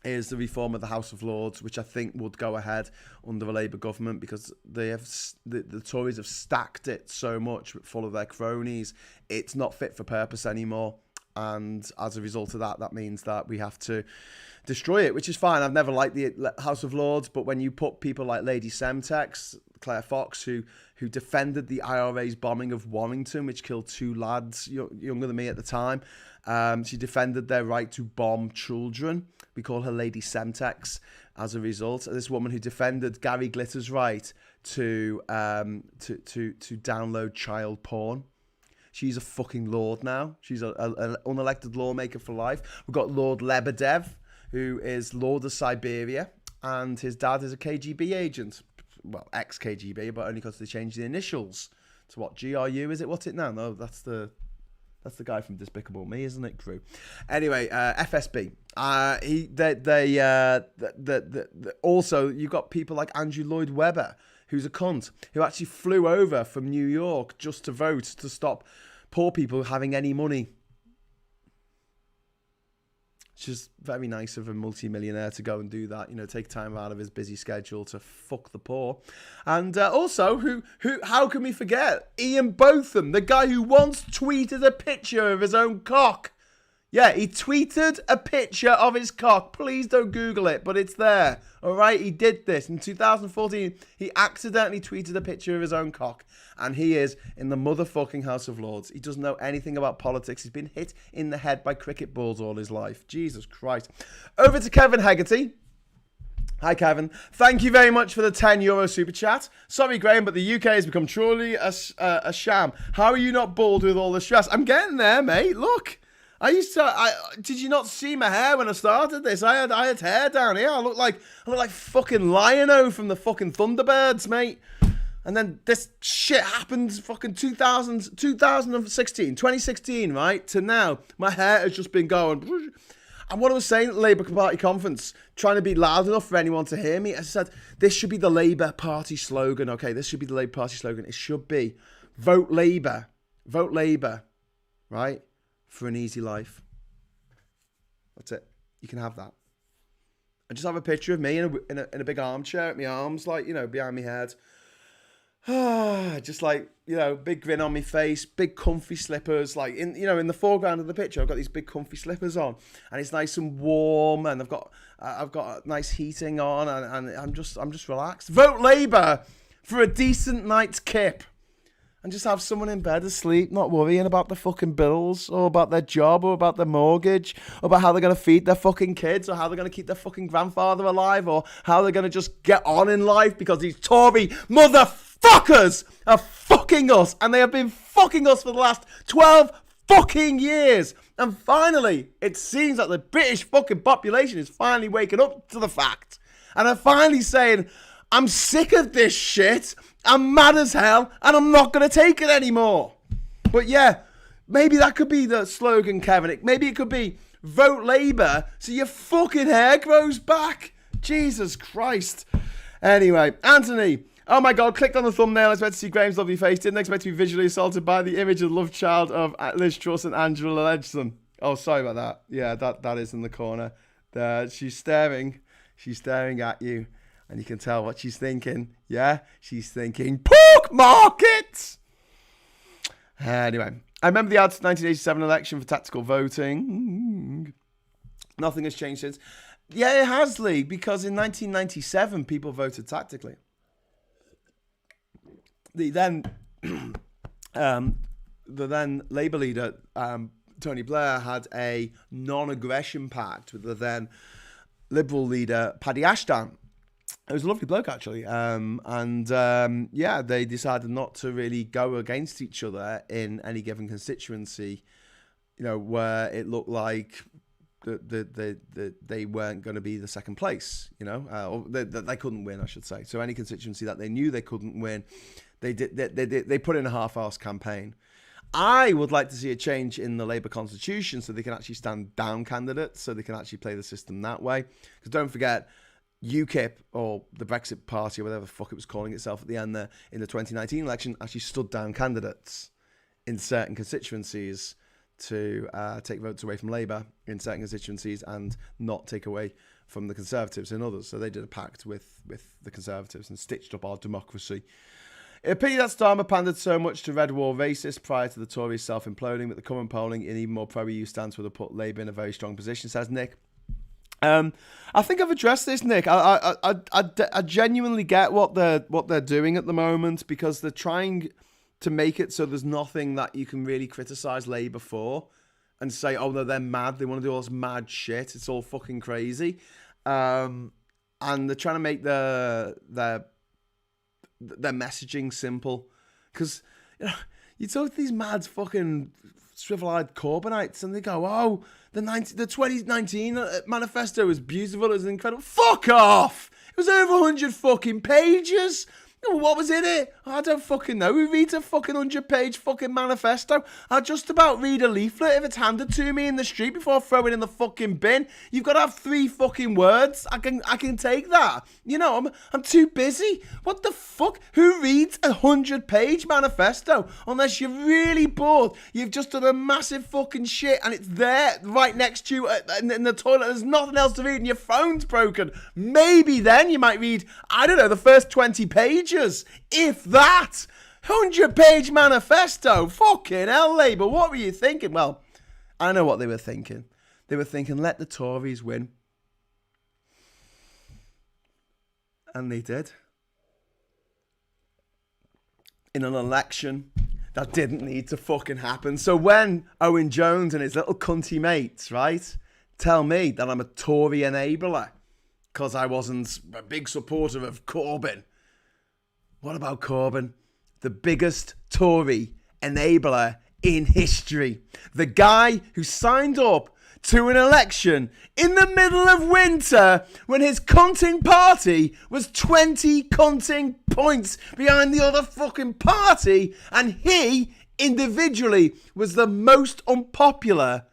is the reform of the House of Lords, which I think would go ahead under a Labour government, because the Tories have stacked it so much full of their cronies. It's not fit for purpose anymore. And as a result of that means that we have to destroy it, which is fine. I've never liked the House of Lords, but when you put people like Lady Semtex, Claire Fox, who defended the IRA's bombing of Warrington, which killed 2 lads younger than me at the time, she defended their right to bomb children. We call her Lady Semtex as a result. This woman who defended Gary Glitter's right to download child porn. She's a fucking lord now. She's an unelected lawmaker for life. We've got Lord Lebedev, who is Lord of Siberia, and his dad is a KGB agent. Well, ex-KGB, but only because they changed the initials to what, GRU, is it? What's it now? No, that's the guy from Despicable Me, isn't it, crew? Anyway, FSB. Also, you've got people like Andrew Lloyd Webber, who's a cunt, who actually flew over from New York just to vote to stop poor people having any money. It's just very nice of a multi-millionaire to go and do that, take time out of his busy schedule to fuck the poor. And also, how can we forget Ian Botham, the guy who once tweeted a picture of his own cock. Yeah, he tweeted a picture of his cock. Please don't Google it, but it's there. All right, he did this. In 2014, he accidentally tweeted a picture of his own cock. And he is in the motherfucking House of Lords. He doesn't know anything about politics. He's been hit in the head by cricket balls all his life. Jesus Christ. Over to Kevin Hegarty. Hi, Kevin. Thank you very much for the €10 super chat. Sorry, Graham, but the UK has become truly a sham. How are you not bald with all the stress? I'm getting there, mate. Look. Did you not see my hair when I started this? I had hair down here. I look like fucking Lion-O from the fucking Thunderbirds, mate. And then this shit happened fucking 2016, right? To now, my hair has just been going. And what I was saying at the Labour Party conference, trying to be loud enough for anyone to hear me, I said, this should be the Labour Party slogan, okay? This should be the Labour Party slogan. It should be, vote Labour, right? For an easy life. That's it. You can have that. I just have a picture of me in a big armchair, with my arms behind my head. Just big grin on my face, big comfy slippers. In the foreground of the picture, I've got these big comfy slippers on, and it's nice and warm, and I've got nice heating on, and I'm just relaxed. Vote Labour for a decent night's kip. And just have someone in bed asleep, not worrying about the fucking bills, or about their job, or about their mortgage, or about how they're going to feed their fucking kids, or how they're going to keep their fucking grandfather alive, or how they're going to just get on in life because these Tory motherfuckers are fucking us. And they have been fucking us for the last 12 fucking years. And finally, it seems that the British fucking population is finally waking up to the fact. And they're finally saying, I'm sick of this shit. I'm mad as hell, and I'm not going to take it anymore. But yeah, maybe that could be the slogan, Kevin. Maybe it could be, vote Labour so your fucking hair grows back. Jesus Christ. Anyway, Anthony, Oh my God, clicked on the thumbnail, expect to see Graham's lovely face. Didn't expect to be visually assaulted by the image of the love child of Liz Truss and Angela Legerson. Oh, sorry about that. Yeah, that is in the corner. She's staring at you, and you can tell what she's thinking. Yeah, she's thinking, pork markets! Anyway, I remember the ads 1987 election for tactical voting. Nothing has changed since. Yeah, it has, Lee, because in 1997, people voted tactically. The then Labour leader, Tony Blair, had a non-aggression pact with the then Liberal leader, Paddy Ashdown. It was a lovely bloke, actually. They decided not to really go against each other in any given constituency, where it looked like they weren't going to be the second place, or they couldn't win, I should say. So any constituency that they knew they couldn't win, they put in a half-arse campaign. I would like to see a change in the Labour constitution so they can actually stand down candidates, so they can actually play the system that way. Because don't forget, UKIP, or the Brexit Party, or whatever the fuck it was calling itself at the end there, in the 2019 election, actually stood down candidates in certain constituencies to take votes away from Labour in certain constituencies and not take away from the Conservatives in others. So they did a pact with the Conservatives and stitched up our democracy. It appeared that Starmer pandered so much to red wall racists prior to the Tories self-imploding that the current polling in even more pro-EU stance would have put Labour in a very strong position, says Nick. I think I've addressed this, Nick. I genuinely get what they're doing at the moment, because they're trying to make it so there's nothing that you can really criticise Labour for and say, oh, no, they're mad. They want to do all this mad shit. It's all fucking crazy. And they're trying to make their messaging simple. Because, you talk to these mad fucking shrivel-eyed Corbynites and they go, oh, the 2019 manifesto was beautiful. It was incredible. Fuck off! It was over 100 fucking pages. What was in it? I don't fucking know. Who reads a fucking 100-page fucking manifesto? I'll just about read a leaflet if it's handed to me in the street before I throw it in the fucking bin. You've got to have 3 fucking words. I can take that. I'm too busy. What the fuck? Who reads a 100-page manifesto? Unless you're really bored. You've just done a massive fucking shit and it's there right next to you in the toilet. There's nothing else to read and your phone's broken. Maybe then you might read, I don't know, the first 20 pages. If that. 100-page manifesto. Fucking hell, Labour. What were you thinking? Well, I know what they were thinking. They were thinking, let the Tories win. And they did. In an election that didn't need to fucking happen. So when Owen Jones and his little cunty mates, right, tell me that I'm a Tory enabler because I wasn't a big supporter of Corbyn. What about Corbyn? The biggest Tory enabler in history. The guy who signed up to an election in the middle of winter when his cunting party was 20 cunting points behind the other fucking party, and he individually was the most unpopular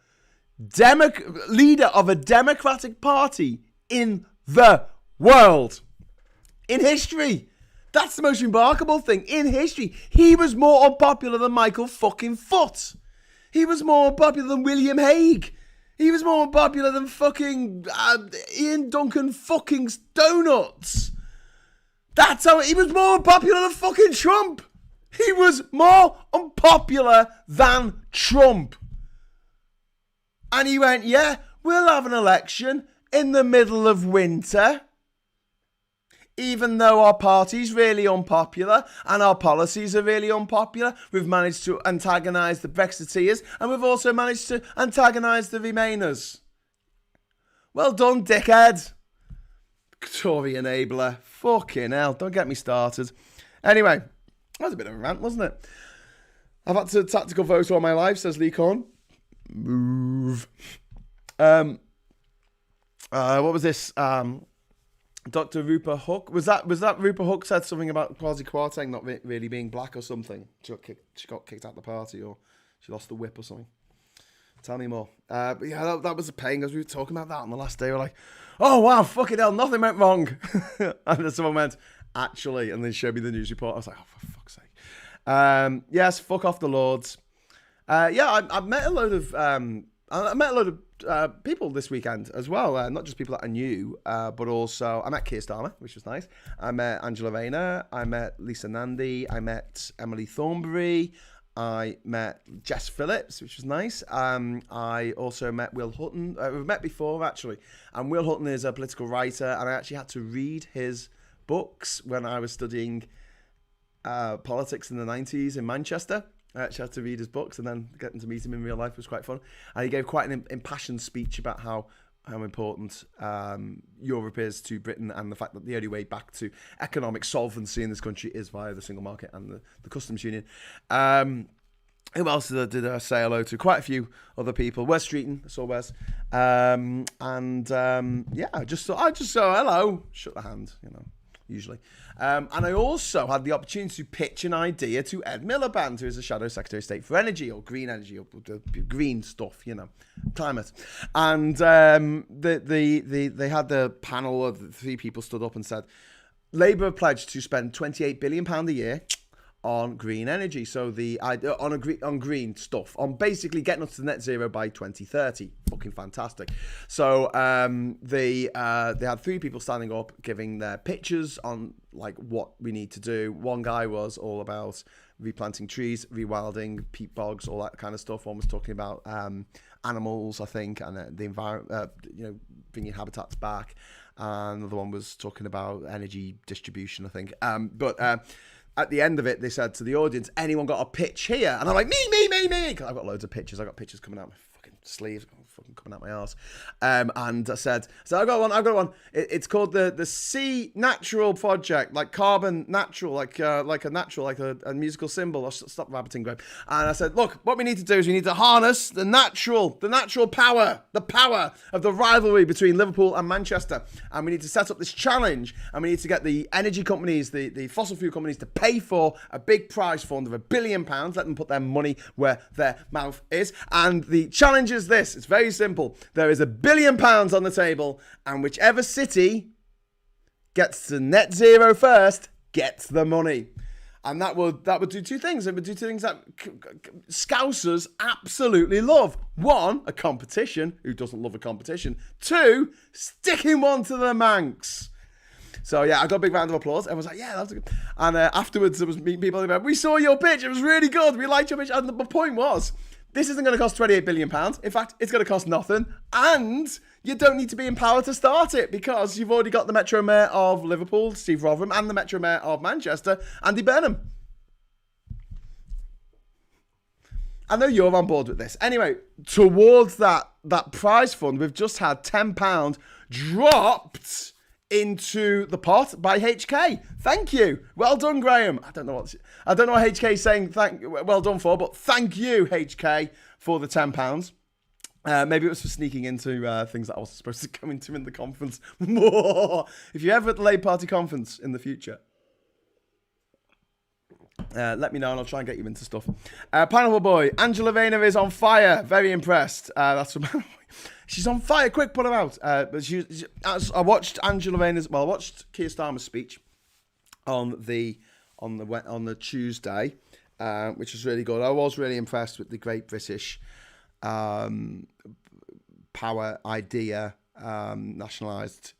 leader of a Democratic Party in the world. In history. That's the most remarkable thing in history. He was more unpopular than Michael fucking Foot. He was more unpopular than William Hague. He was more unpopular than fucking Ian Duncan fucking Donuts. That's how he was more unpopular than fucking Trump. He was more unpopular than Trump. And he went, yeah, we'll have an election in the middle of winter. Even though our party's really unpopular and our policies are really unpopular, we've managed to antagonise the Brexiteers and we've also managed to antagonise the Remainers. Well done, dickhead. Tory enabler. Fucking hell, don't get me started. Anyway, that was a bit of a rant, wasn't it? I've had to tactical vote all my life, says Lee Corn. Move. What was this? Dr. Rupert Hook. Was that Rupert Hook said something about Kwasi Kwarteng not really being black or something? She got kicked out of the party, or she lost the whip or something. Tell me more. But yeah, that was a pain, because we were talking about that on the last day. We're like, oh wow, fucking hell, nothing went wrong. And then someone went, actually, and then showed me the news report. I was like, oh, for fuck's sake. Yes, fuck off the Lords. I met a load of people this weekend as well. Not just people that I knew, but also I met Keir Starmer, which was nice. I met Angela Rayner. I met Lisa Nandy. I met Emily Thornberry. I met Jess Phillips, which was nice. I also met Will Hutton. We've met before, actually. And Will Hutton is a political writer, and I actually had to read his books when I was studying politics in the 90s in Manchester. I actually had to read his books, and then getting to meet him in real life was quite fun. And he gave quite an impassioned speech about how important Europe is to Britain, and the fact that the only way back to economic solvency in this country is via the single market and the customs union. Who else did I say hello to? Quite a few other people. Wes Streeton, I saw Wes. I just saw hello, shook the hand, usually. And I also had the opportunity to pitch an idea to Ed Miliband, who is the Shadow Secretary of State for Energy, or Green Energy, or the green stuff, climate. And they had the panel of the 3 people stood up and said, Labour have pledged to spend £28 billion a year on green energy, so on green stuff, on basically getting us to net zero by 2030. Fucking fantastic. So they had 3 people standing up giving their pitches on like what we need to do. One guy was all about replanting trees, rewilding, peat bogs, all that kind of stuff. One was talking about animals, I think, and the environment, bringing habitats back. And another one was talking about energy distribution, I think. At the end of it, they said to the audience, anyone got a pitch here? And I'm like, me. Because I've got loads of pitches. I've got pitches coming out my fucking sleeves, fucking coming out my arse. And I said, I've got one. It's called the Sea Natural Project, like carbon natural, like a natural, like a musical symbol. I'll stop rabbiting, Graham. And I said, look, what we need to do is we need to harness the natural power, the power of the rivalry between Liverpool and Manchester. And we need to set up this challenge, and we need to get the energy companies, the fossil fuel companies, to pay for a big prize fund of £1 billion, let them put their money where their mouth is. And the challenge is this. It's very simple. There is £1 billion on the table, and whichever city gets to net zero first gets the money. And that would do 2 things. It would do 2 things that Scousers absolutely love. 1, a competition. Who doesn't love a competition? 2, sticking one to the Manx. So yeah, I got a big round of applause. Everyone's like, yeah, that was good. And afterwards, there was meeting people about, we saw your pitch. It was really good. We liked your pitch. And the point was, this isn't going to cost £28 billion. In fact, it's going to cost nothing. And you don't need to be in power to start it, because you've already got the Metro Mayor of Liverpool, Steve Rotherham, and the Metro Mayor of Manchester, Andy Burnham. I know you're on board with this. Anyway, towards that prize fund, we've just had £10 dropped into the pot by HK. Thank you. Well done, Graham. I don't know what HK is saying well done for, but thank you, HK, for the £10. Maybe it was for sneaking into things that I wasn't supposed to come into in the conference. If you're ever at the Labour Party conference in the future, let me know and I'll try and get you into stuff. Pineapple Boy, Angela Rayner is on fire. Very impressed. That's from she's on fire. Quick, put her out. But I watched Angela Rayner's. Well, I watched Keir Starmer's speech on the Tuesday, which was really good. I was really impressed with the Great British power idea, nationalised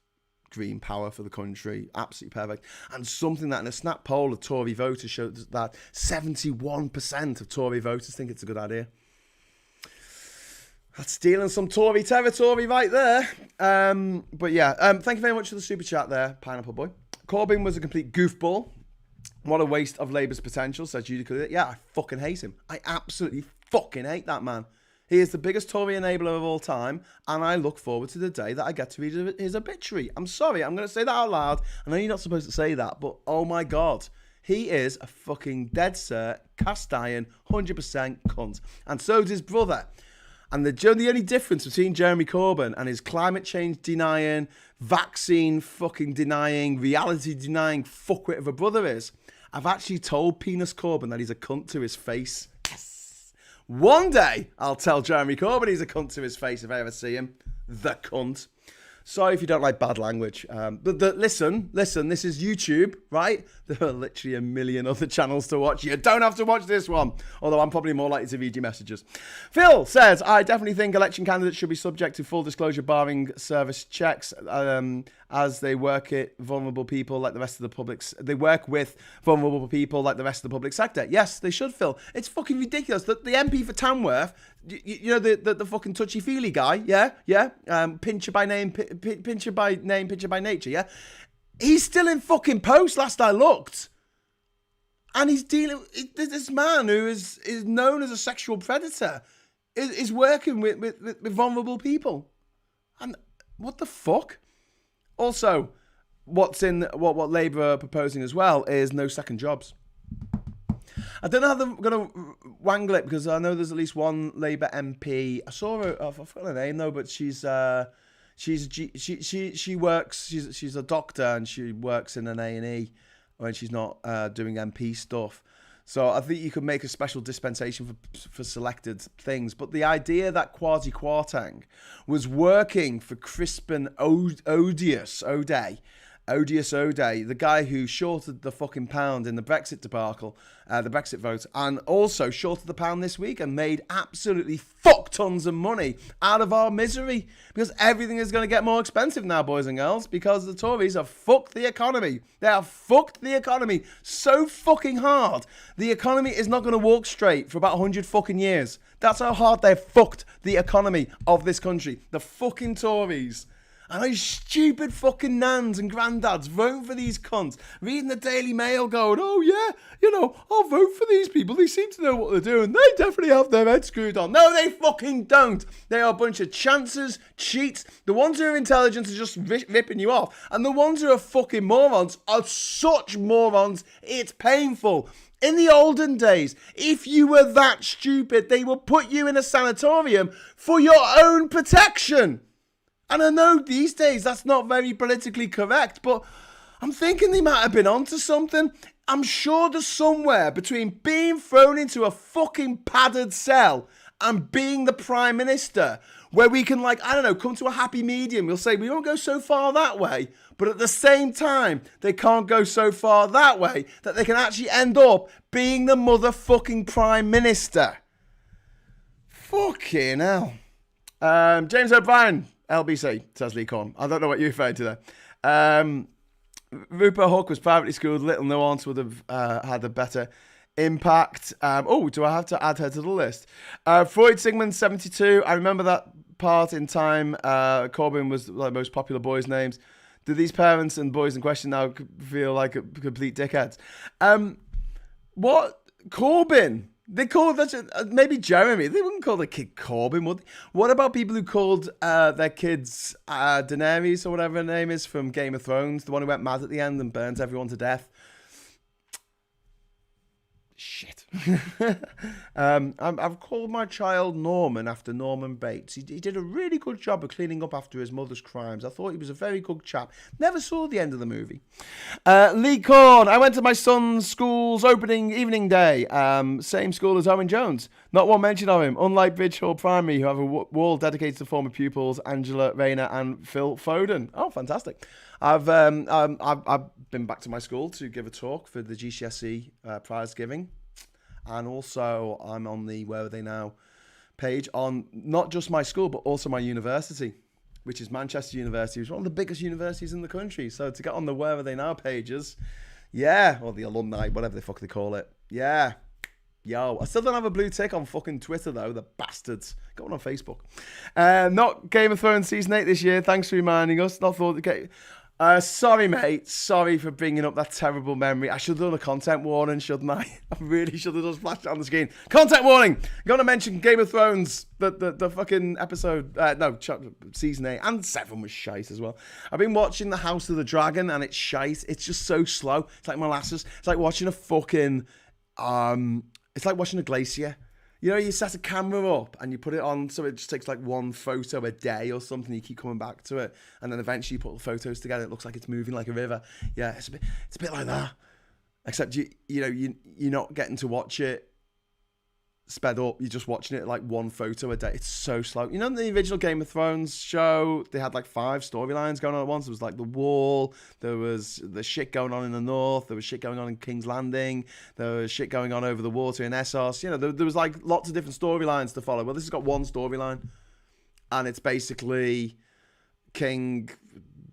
green power for the country. Absolutely perfect. And something that in a snap poll of Tory voters showed that 71% of Tory voters think it's a good idea. That's stealing some Tory territory right there. But yeah, thank you very much for the super chat there, Pineapple Boy. Corbyn was a complete goofball. What a waste of Labour's potential, says Judy. Yeah, I fucking hate him. I absolutely fucking hate that man. He is the biggest Tory enabler of all time, and I look forward to the day that I get to read his obituary. I'm sorry, I'm going to say that out loud. I know you're not supposed to say that, but oh my God. He is a fucking dead cert, cast iron, 100% cunt. And so is his brother. And the only difference between Jeremy Corbyn and his climate change denying, vaccine fucking denying, reality denying fuckwit of a brother is, I've actually told Penis Corbyn that he's a cunt to his face. Yes. One day, I'll tell Jeremy Corbyn he's a cunt to his face if I ever see him. The cunt. Sorry if you don't like bad language. But listen, this is YouTube, right? There are literally a million other channels to watch. You don't have to watch this one. Although I'm probably more likely to read your messages. Phil says, I definitely think election candidates should be subject to full disclosure barring service checks as they work with vulnerable people like the rest of the public. They work with vulnerable people like the rest of the public sector. Yes, they should, Phil. It's fucking ridiculous that the MP for Tamworth, you know, the fucking touchy-feely guy, yeah, pincher by name, pincher by name, pincher by nature, yeah? He's still in fucking post, last I looked. And he's dealing with this man who is known as a sexual predator, is working with vulnerable people. And what the fuck? Also, what Labour are proposing as well is no second jobs. I don't know how they're going to wangle it, because I know there's at least one Labour MP. I saw her. I forgot her name though, but she works. She's a doctor and she works in an A&E when she's not doing MP stuff. So I think you could make a special dispensation for selected things. But the idea that Kwasi Kwarteng was working for Crispin Odious O'Day, the guy who shorted the fucking pound in the Brexit debacle, the Brexit vote, and also shorted the pound this week and made absolutely fuck tons of money out of our misery, because everything is going to get more expensive now, boys and girls, because the Tories have fucked the economy. They have fucked the economy so fucking hard. The economy is not going to walk straight for about 100 fucking years. That's how hard they've fucked the economy of this country. The fucking Tories. And those stupid fucking nans and granddads voting for these cunts, reading the Daily Mail going, oh yeah, you know, I'll vote for these people. They seem to know what they're doing. They definitely have their heads screwed on. No, they fucking don't. They are a bunch of chancers, cheats. The ones who are intelligent are just ripping you off. And the ones who are fucking morons are such morons, it's painful. In the olden days, if you were that stupid, they would put you in a sanatorium for your own protection. And I know these days that's not very politically correct, but I'm thinking they might have been onto something. I'm sure there's somewhere between being thrown into a fucking padded cell and being the Prime Minister where we can, like, I don't know, come to a happy medium. We'll say we won't go so far that way, but at the same time, they can't go so far that way that they can actually end up being the motherfucking Prime Minister. Fucking hell. James O'Brien. LBC, says Lee Corn. I don't know what you're referring to there. Rupert Hook was privately schooled. Little nuance would have had a better impact. Do I have to add her to the list? Freud Sigmund, 72. I remember that part in time. Corbyn was like most popular boys' names. Do these parents and boys in question now feel like complete dickheads? What? Corbyn? They called that maybe Jeremy. They wouldn't call the kid Corbyn, would they? What about people who called their kids Daenerys or whatever her name is from Game of Thrones, the one who went mad at the end and burnt everyone to death? Shit. I've called my child Norman after Norman Bates. He did a really good job of cleaning up after his mother's crimes. I thought he was a very good chap. Never saw the end of the movie. Lee Corn. I went to my son's school's opening evening day. Same school as Owen Jones. Not one mention of him. Unlike Bridge Hall Primary, who have a wall dedicated to former pupils Angela Rayner and Phil Foden. Oh, fantastic. I've been back to my school to give a talk for the GCSE prize giving, and also I'm on the Where Are They Now page on not just my school but also my university, which is Manchester University, which is one of the biggest universities in the country. So to get on the Where Are They Now pages, yeah, or the alumni, whatever the fuck they call it, yeah. Yo, I still don't have a blue tick on fucking Twitter though, the bastards. Go on Facebook. Not Game of Thrones season 8 this year. Thanks for reminding us. Not thought. Okay. Sorry, mate. Sorry for bringing up that terrible memory. I should have done a content warning, shouldn't I? I really should have just flashed it on the screen. Content warning! I'm going to mention Game of Thrones, the fucking episode, season 8, and 7 was shite as well. I've been watching The House of the Dragon, and it's shite. It's just so slow. It's like molasses. It's like watching a fucking, it's like watching a glacier. You know, you set a camera up and you put it on so it just takes like one photo a day or something. You keep coming back to it, and then eventually you put the photos together. It looks like it's moving like a river. Yeah, it's a bit like that. Except you're not getting to watch it sped up. You're just watching it like one photo a day. It's so slow. You know, in the original Game of Thrones show, they had like 5 storylines going on at once. There was like the Wall, there was the shit going on in the north, there was shit going on in King's Landing, there was shit going on over the water in Essos. You know, there was like lots of different storylines to follow. Well, this has got one storyline, and it's basically King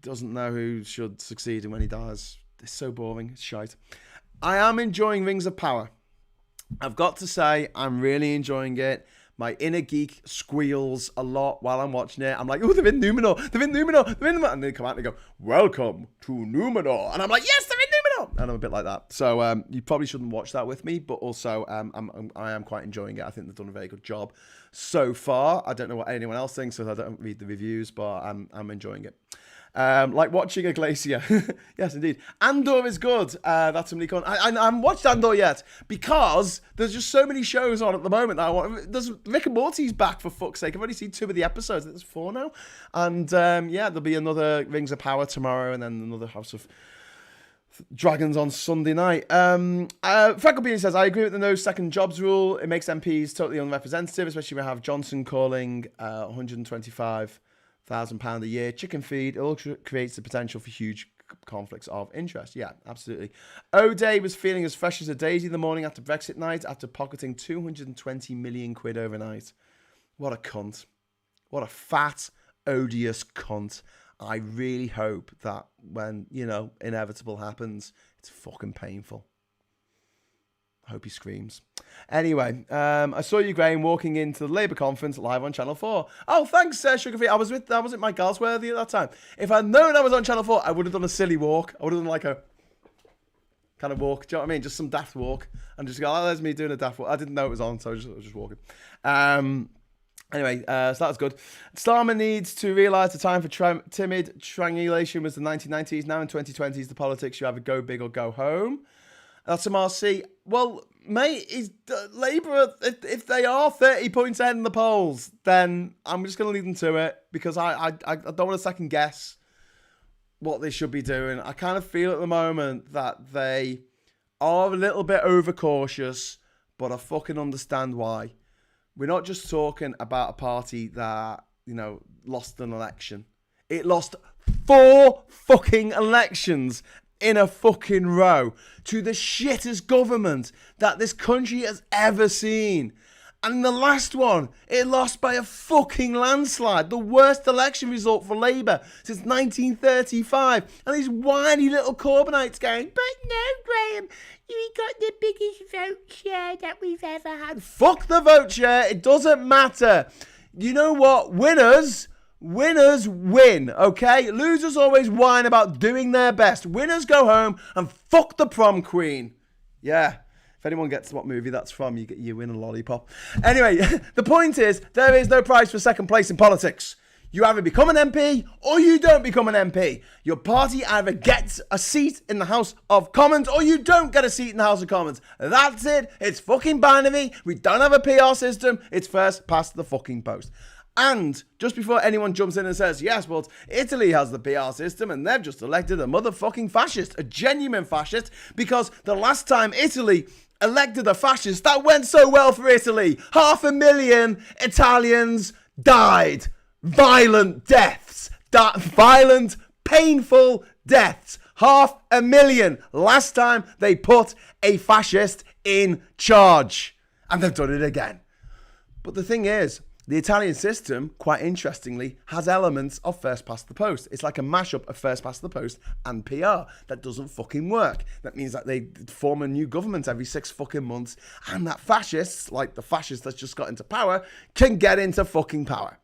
doesn't know who should succeed him when he dies. It's so boring. It's shite. I am enjoying Rings of Power. I've got to say, I'm really enjoying it. My inner geek squeals a lot while I'm watching it. I'm like, oh, they're in Numenor. They're in Numenor. They're in Numenor. And they come out and they go, welcome to Numenor. And I'm like, yes, they're in Numenor. And I'm a bit like that. So you probably shouldn't watch that with me. But also, I am quite enjoying it. I think they've done a very good job so far. I don't know what anyone else thinks, so I don't read the reviews. But I'm enjoying it. Like watching a glacier. Yes, indeed. Andor is good. That's somebody called. I haven't watched Andor yet because there's just so many shows on at the moment that I want. There's Rick and Morty's back, for fuck's sake. I've only seen 2 of the episodes. There's 4 now. And yeah, there'll be another Rings of Power tomorrow, and then another House of Dragons on Sunday night. Frecklebean says, I agree with the no second jobs rule. It makes MPs totally unrepresentative, especially when we have Johnson calling £125,000 a year chicken feed. It all creates the potential for huge conflicts of interest. Yeah, absolutely. O'Day was feeling as fresh as a daisy the morning after Brexit night after pocketing 220 million quid overnight. What a cunt. What a fat, odious cunt. I really hope that when, you know, inevitable happens, it's fucking painful. I hope he screams. Anyway, I saw you, Graham, walking into the Labour conference live on Channel 4. Oh, thanks, Sugarfree. I was at Mike Galsworthy at that time. If I'd known I was on Channel 4, I would have done a silly walk. I would have done like a kind of walk. Do you know what I mean? Just some daft walk. And just go, oh, there's me doing a daft walk. I didn't know it was on, so I was just walking. Anyway, so that was good. Starmer needs to realise the time for timid triangulation was the 1990s. Now in 2020s, the politics, you either go big or go home. That's MRC. Well, mate, is Labour, if they are 30 points ahead in the polls, then I'm just going to leave them to it because I don't want to second guess what they should be doing. I kind of feel at the moment that they are a little bit overcautious, but I fucking understand why. We're not just talking about a party that, you know, lost an election. It lost 4 fucking elections in a fucking row to the shittest government that this country has ever seen. And the last one, it lost by a fucking landslide. The worst election result for Labour since 1935. And these whiny little Corbynites going, but no, Graham, you got the biggest vote share that we've ever had. Fuck the vote share. It doesn't matter. You know what? Winners win, okay? Losers always whine about doing their best. Winners go home and fuck the prom queen. Yeah. If anyone gets what movie that's from, you win a lollipop. Anyway, the point is, there is no prize for second place in politics. You either become an MP or you don't become an MP. Your party either gets a seat in the House of Commons or you don't get a seat in the House of Commons. That's it. It's fucking binary. We don't have a PR system. It's first past the fucking post. And just before anyone jumps in and says, yes, well, Italy has the PR system and they've just elected a motherfucking fascist, a genuine fascist, because the last time Italy elected a fascist, that went so well for Italy. 500,000 Italians died. Violent deaths. Violent, painful deaths. 500,000. Last time they put a fascist in charge. And they've done it again. But the thing is, the Italian system, quite interestingly, has elements of first past the post. It's like a mashup of first past the post and PR. That doesn't fucking work. That means that they form a new government every 6 fucking months, and that fascists, like the fascists that's just got into power, can get into fucking power.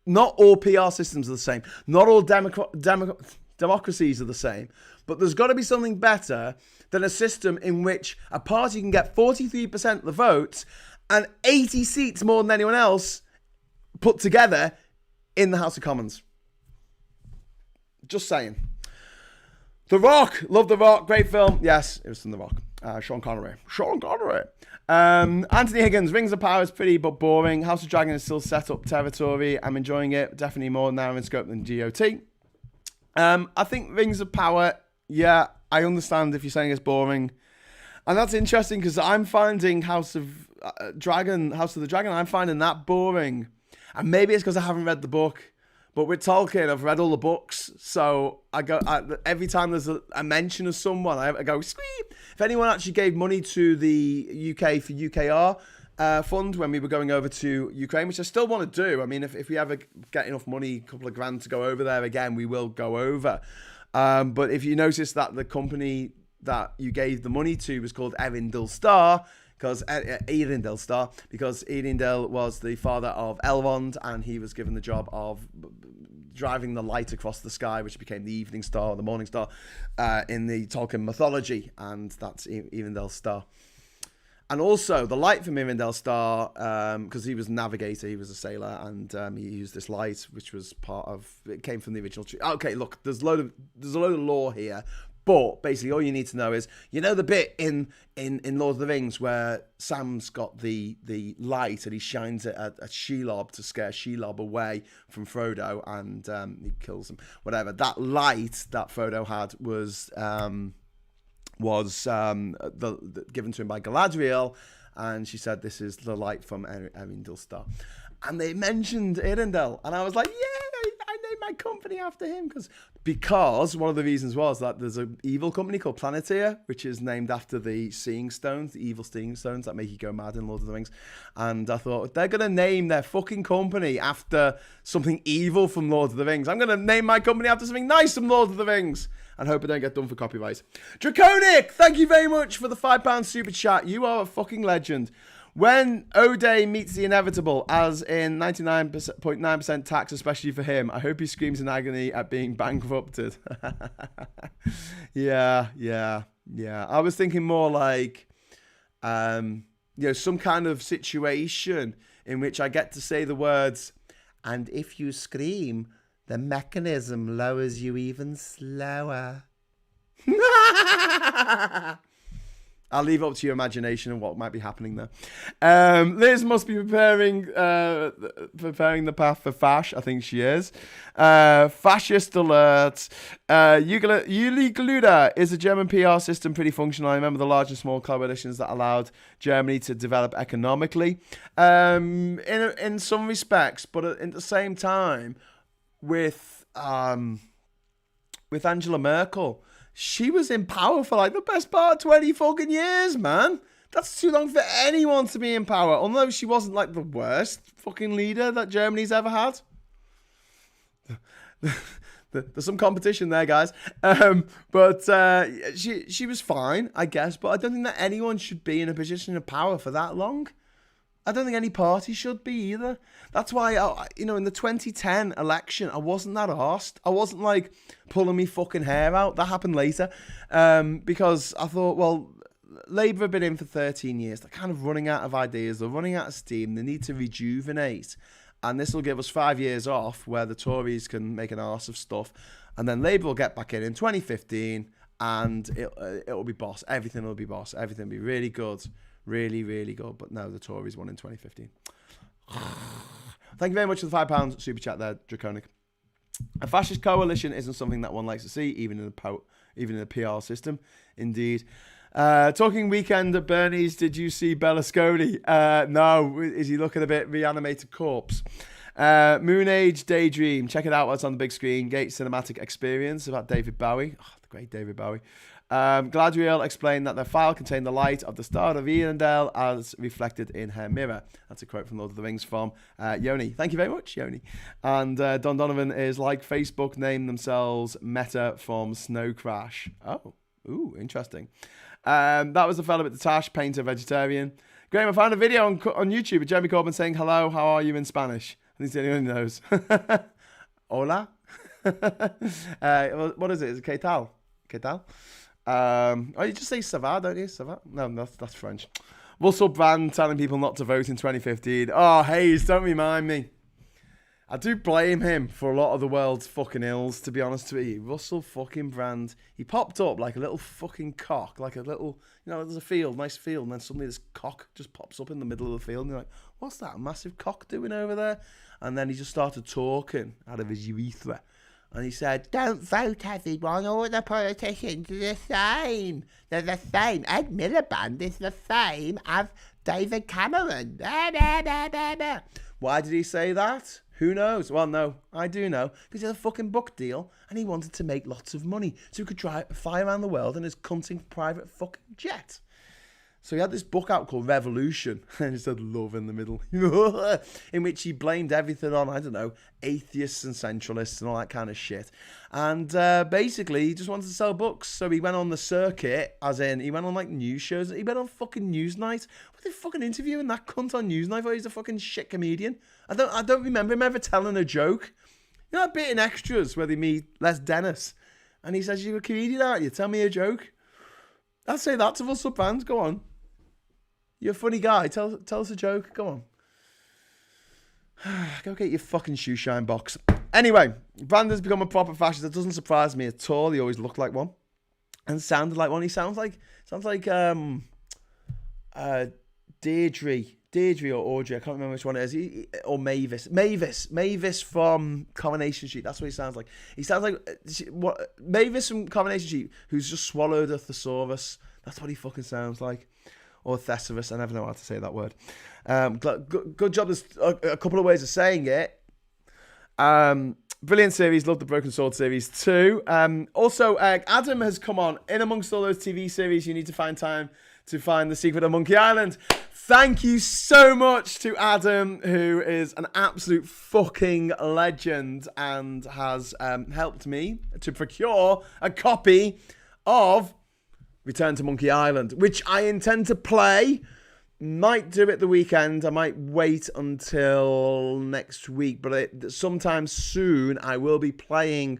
Not all PR systems are the same. Not all democracies are the same. But there's got to be something better than a system in which a party can get 43% of the votes and 80 seats more than anyone else put together in the House of Commons. Just saying. The Rock. Love The Rock. Great film. Yes, it was from The Rock. Sean Connery. Anthony Higgins. Rings of Power is pretty but boring. House of Dragon is still set up territory. I'm enjoying it. Definitely more narrow in scope than GOT. I think Rings of Power, yeah, I understand if you're saying it's boring. And that's interesting because I'm finding House of the Dragon, I'm finding that boring. And maybe it's because I haven't read the book. But with Tolkien, I've read all the books. So every time there's a mention of someone, I go, scream. If anyone actually gave money to the UK for UKR fund when we were going over to Ukraine, which I still want to do. I mean, if we ever get enough money, a couple of grand to go over there again, we will go over. But if you notice that the company that you gave the money to was called Eärendil Star, because Eärendil was the father of Elrond, and he was given the job of driving the light across the sky, which became the evening star or the morning star in the Tolkien mythology, and that's Eärendil Star. And also the light from Eärendil Star, because he was a navigator, he was a sailor, and he used this light, which was it came from the original tree. Okay, look, there's a load of lore here. But basically, all you need to know is, you know, the bit in Lord of the Rings where Sam's got the light and he shines it at Shelob to scare Shelob away from Frodo, and he kills him. Whatever. That light that Frodo had was given to him by Galadriel, and she said, "This is the light from Eärendil Star." And they mentioned Eärendil, and I was like, "Yeah, I named my company after him," because one of the reasons was that there's an evil company called Planeteer, which is named after the Seeing Stones, the evil Seeing Stones that make you go mad in Lord of the Rings. And I thought, they're going to name their fucking company after something evil from Lord of the Rings. I'm going to name my company after something nice from Lord of the Rings. And hope I don't get done for copyright. Draconic, thank you very much for the £5 super chat. You are a fucking legend. When O'Day meets the inevitable, as in 99.9% tax, especially for him, I hope he screams in agony at being bankrupted. Yeah. I was thinking more like, some kind of situation in which I get to say the words, "And if you scream, the mechanism lowers you even slower." I'll leave it up to your imagination and what might be happening there. Liz must be preparing the path for Fash. I think she is. Fascist alert. Uli Gluda, is a German PR system pretty functional? I remember the large and small coalitions that allowed Germany to develop economically. In some respects, but at the same time, with Angela Merkel, she was in power for like the best part of 20 fucking years, man. That's too long for anyone to be in power. Although she wasn't like the worst fucking leader that Germany's ever had. There's some competition there, guys. But she was fine, I guess. But I don't think that anyone should be in a position of power for that long. I don't think any party should be either. That's why, in the 2010 election, I wasn't that arsed. I wasn't like pulling me fucking hair out. That happened later. Because I thought, well, Labour have been in for 13 years. They're kind of running out of ideas. They're running out of steam. They need to rejuvenate. And this will give us 5 years off where the Tories can make an arse of stuff. And then Labour will get back in 2015 and it'll be boss. Everything will be boss. Everything will be really good. Really, really good. But no, the Tories won in 2015. Thank you very much for the £5 super chat there, Draconic. A fascist coalition isn't something that one likes to see, even in the PR system. Indeed. Talking weekend at Bernie's, did you see Berlusconi? No. Is he looking a bit reanimated corpse? Moon Age Daydream. Check it out while it's on the big screen. Great cinematic experience about David Bowie. Oh, the great David Bowie. Galadriel explained that the file contained the light of the Star of Eärendil as reflected in her mirror. That's a quote from Lord of the Rings from Yoni. Thank you very much, Yoni. And Don Donovan is like Facebook named themselves Meta from Snow Crash. Oh, ooh, interesting. That was the fellow with the tash, painter, vegetarian. Graham, I found a video on YouTube of Jeremy Corbyn saying, "Hello, how are you?" in Spanish. I think he's the only one who knows. Hola? What is it? Is it ¿Qué tal? ¿Qué tal? You just say ça va, don't you? Ça va? No, that's French. Russell Brand telling people not to vote in 2015. Oh, Hayes, don't remind me. I do blame him for a lot of the world's fucking ills, to be honest with you. Russell fucking Brand. He popped up like a little fucking cock, like a little, there's a field, nice field, and then suddenly this cock just pops up in the middle of the field, and you're like, what's that massive cock doing over there? And then he just started talking out of his urethra. And he said, don't vote, everyone. All the politicians are the same. They're the same. Ed Miliband is the same as David Cameron. Why did he say that? Who knows? Well, no, I do know. Because he had a fucking book deal and he wanted to make lots of money so he could fly around the world in his cunting private fucking jet. So he had this book out called Revolution, and it said love in the middle, in which he blamed everything on, I don't know, atheists and centralists and all that kind of shit. And basically, he just wanted to sell books. So he went on the circuit, as in, he went on like news shows. He went on fucking Newsnight. What are they fucking interviewing that cunt on Newsnight? I thought he's a fucking shit comedian. I don't remember him ever telling a joke. You know that bit in Extras where they meet Les Dennis, and he says, you're a comedian, aren't you? Tell me a joke. I'll say that to Russell Brand. Go on. You're a funny guy. Tell us a joke. Go on. Go get your fucking shoe shine box. Anyway, Brandon's become a proper fascist. It doesn't surprise me at all. He always looked like one and sounded like one. He sounds like Deirdre or Audrey. I can't remember which one it is. Or Mavis from Coronation Street. That's what he sounds like. He sounds like Mavis from Coronation Street, who's just swallowed a thesaurus. That's what he fucking sounds like. Or thesaurus, I never know how to say that word. Good job, there's a couple of ways of saying it. Brilliant series, love the Broken Sword series too. Also, Adam has come on. In amongst all those TV series, you need to find time to find The Secret of Monkey Island. Thank you so much to Adam, who is an absolute fucking legend and has helped me to procure a copy of Return to Monkey Island, which I intend to play. Might do it the weekend. I might wait until next week, but sometime soon I will be playing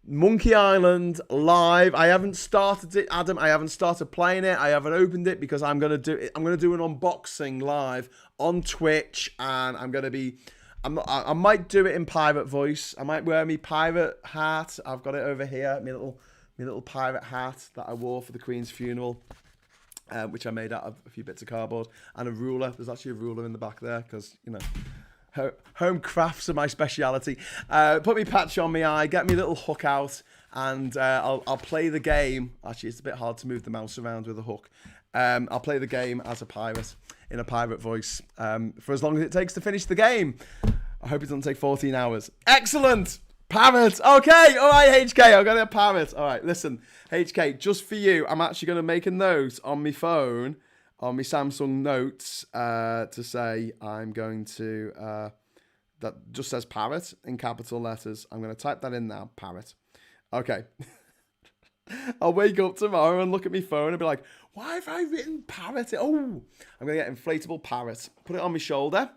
Monkey Island live. I haven't started it, Adam. I haven't started playing it. I haven't opened it because I'm gonna do it. I'm gonna do an unboxing live on Twitch, and I might do it in pirate voice. I might wear my pirate hat. I've got it over here. My little pirate hat that I wore for the Queen's funeral, which I made out of a few bits of cardboard, and a ruler. There's actually a ruler in the back there because, you know, home crafts are my speciality. Put me patch on my eye, get me little hook out, and I'll play the game. Actually, it's a bit hard to move the mouse around with a hook. I'll play the game as a pirate, in a pirate voice, for as long as it takes to finish the game. I hope it doesn't take 14 hours. Excellent! Parrot. Okay. All right, HK. I've got a parrot. All right. Listen, HK, just for you, I'm actually going to make a note on my phone, on my Samsung Notes, to say I'm going to, that just says parrot in capital letters. I'm going to type that in now. Parrot. Okay. I'll wake up tomorrow and look at my phone and be like, why have I written parrot? Oh, I'm going to get inflatable parrot. Put it on my shoulder.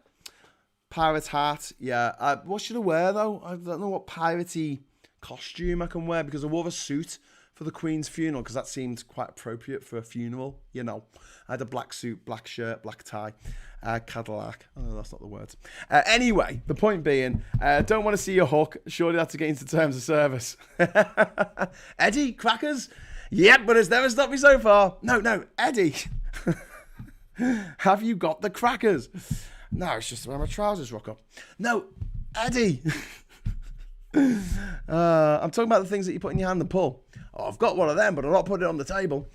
Pirate hat, yeah. What should I wear, though? I don't know what piratey costume I can wear, because I wore a suit for the Queen's funeral, because that seemed quite appropriate for a funeral, you know. I had a black suit, black shirt, black tie, Cadillac. Oh, that's not the words. Anyway, the point being, don't want to see your hook. Surely that's against the terms of service. Eddie, crackers? Yep, but it's never stopped me so far. No, Eddie. Have you got the crackers? No, it's just where my trousers rock up. No, Eddie. I'm talking about the things that you put in your hand and pull. Oh, I've got one of them, but I'm not putting it on the table.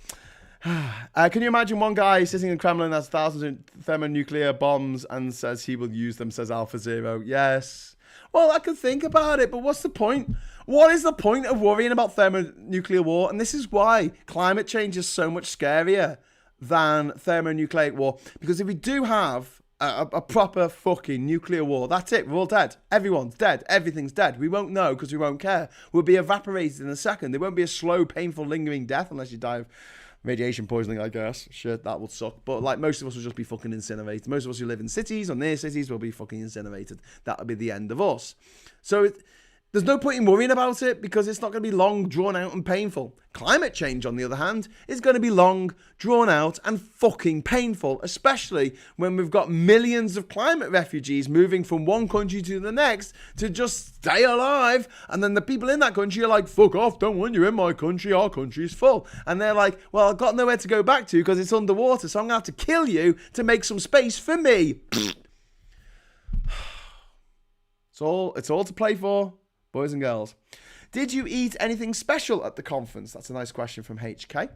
Can you imagine one guy sitting in Kremlin has thousands of thermonuclear bombs and says he will use them, says Alpha Zero? Yes. Well, I could think about it, but what's the point? What is the point of worrying about thermonuclear war? And this is why climate change is so much scarier than thermonucleic war. Because if we do have a proper fucking nuclear war, that's it. We're all dead. Everyone's dead. Everything's dead. We won't know because we won't care. We'll be evaporated in a second. There won't be a slow, painful, lingering death unless you die of radiation poisoning, I guess. Shit, that would suck. But like, most of us will just be fucking incinerated. Most of us who live in cities or near cities will be fucking incinerated. That'll be the end of us. So there's no point in worrying about it because it's not going to be long, drawn out and painful. Climate change, on the other hand, is going to be long, drawn out and fucking painful, especially when we've got millions of climate refugees moving from one country to the next to just stay alive. And then the people in that country are like, fuck off, don't want you in my country, our country's full. And they're like, well, I've got nowhere to go back to because it's underwater, so I'm going to have to kill you to make some space for me. It's all to play for. Boys and girls. Did you eat anything special at the conference? That's a nice question from HK.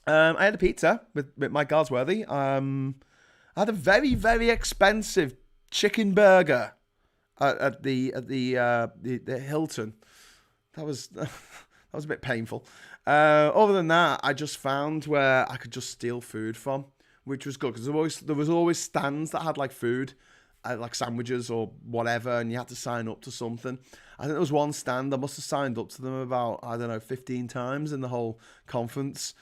I had a pizza with Mike Galsworthy. I had a very, very expensive chicken burger at the Hilton. That was a bit painful. Other than that, I just found where I could just steal food from, which was good because there was always stands that had like food, like sandwiches or whatever, and you had to sign up to something. I think there was one stand I must have signed up to them about 15 times in the whole conference.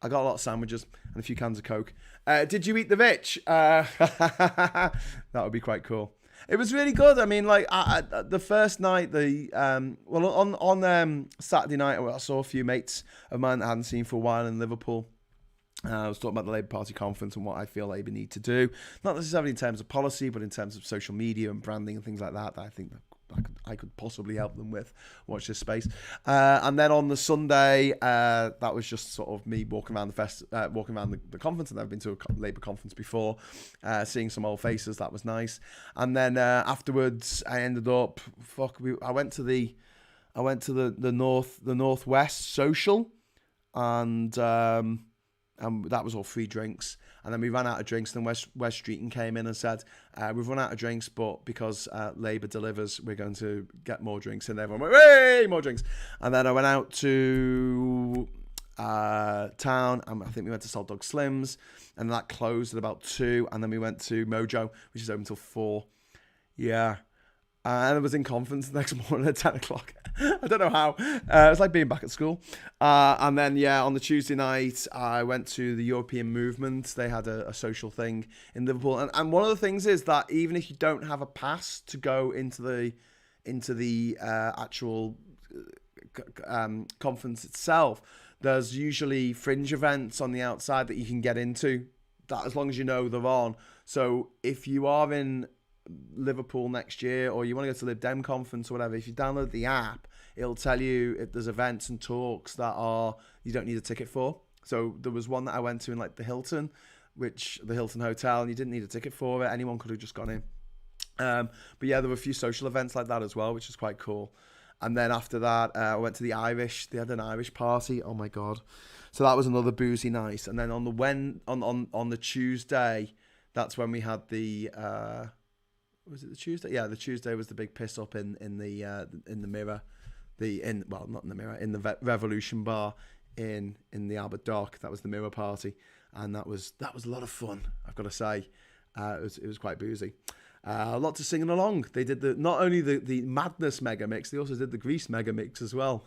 I got a lot of sandwiches and a few cans of Coke. Did you eat the bitch? That would be quite cool. It was really good. I mean, like the first night, on Saturday night, I saw a few mates of mine that I hadn't seen for a while in Liverpool. I was talking about the Labour Party conference and what I feel Labour need to do, not necessarily in terms of policy, but in terms of social media and branding and things like that. That I think that I could possibly help them with. Watch this space. And then on the Sunday, that was just sort of me walking around the conference. And I've been to a Labour conference before, seeing some old faces. That was nice. And then afterwards, I ended up I went to the Northwest Social, and that was all free drinks. And then we ran out of drinks. Then West Streeton came in and said, we've run out of drinks, but because Labour delivers, we're going to get more drinks. And everyone went, hey, more drinks. And then I went out to town. I think we went to Salt Dog Slims, and that closed at about 2. And then we went to Mojo, which is open till 4. Yeah. And I was in conference the next morning at 10 o'clock. I don't know how. It was like being back at school. And then, on the Tuesday night, I went to the European Movement. They had a social thing in Liverpool. And one of the things is that even if you don't have a pass to go into the actual conference itself, there's usually fringe events on the outside that you can get into, that as long as you know they're on. So if you are in Liverpool next year, or you want to go to Lib Dem conference or whatever, if you download the app, it'll tell you if there's events and talks that you don't need a ticket for. So there was one that I went to in like the Hilton Hotel, and you didn't need a ticket for it. Anyone could have just gone in. But yeah, there were a few social events like that as well, which is quite cool. And then after that, I went to the Irish. They had an Irish party. Oh my god! So that was another boozy night. And then on the Tuesday, that's when we had the. Was it the Tuesday? Yeah, the Tuesday was the big piss up in the Mirror, not in the Mirror, in the Revolution Bar in the Albert Dock. That was the Mirror party, and that was a lot of fun, I've got to say. It was quite boozy. A lot to singing along. They did not only the Madness mega mix, they also did the Grease mega mix as well.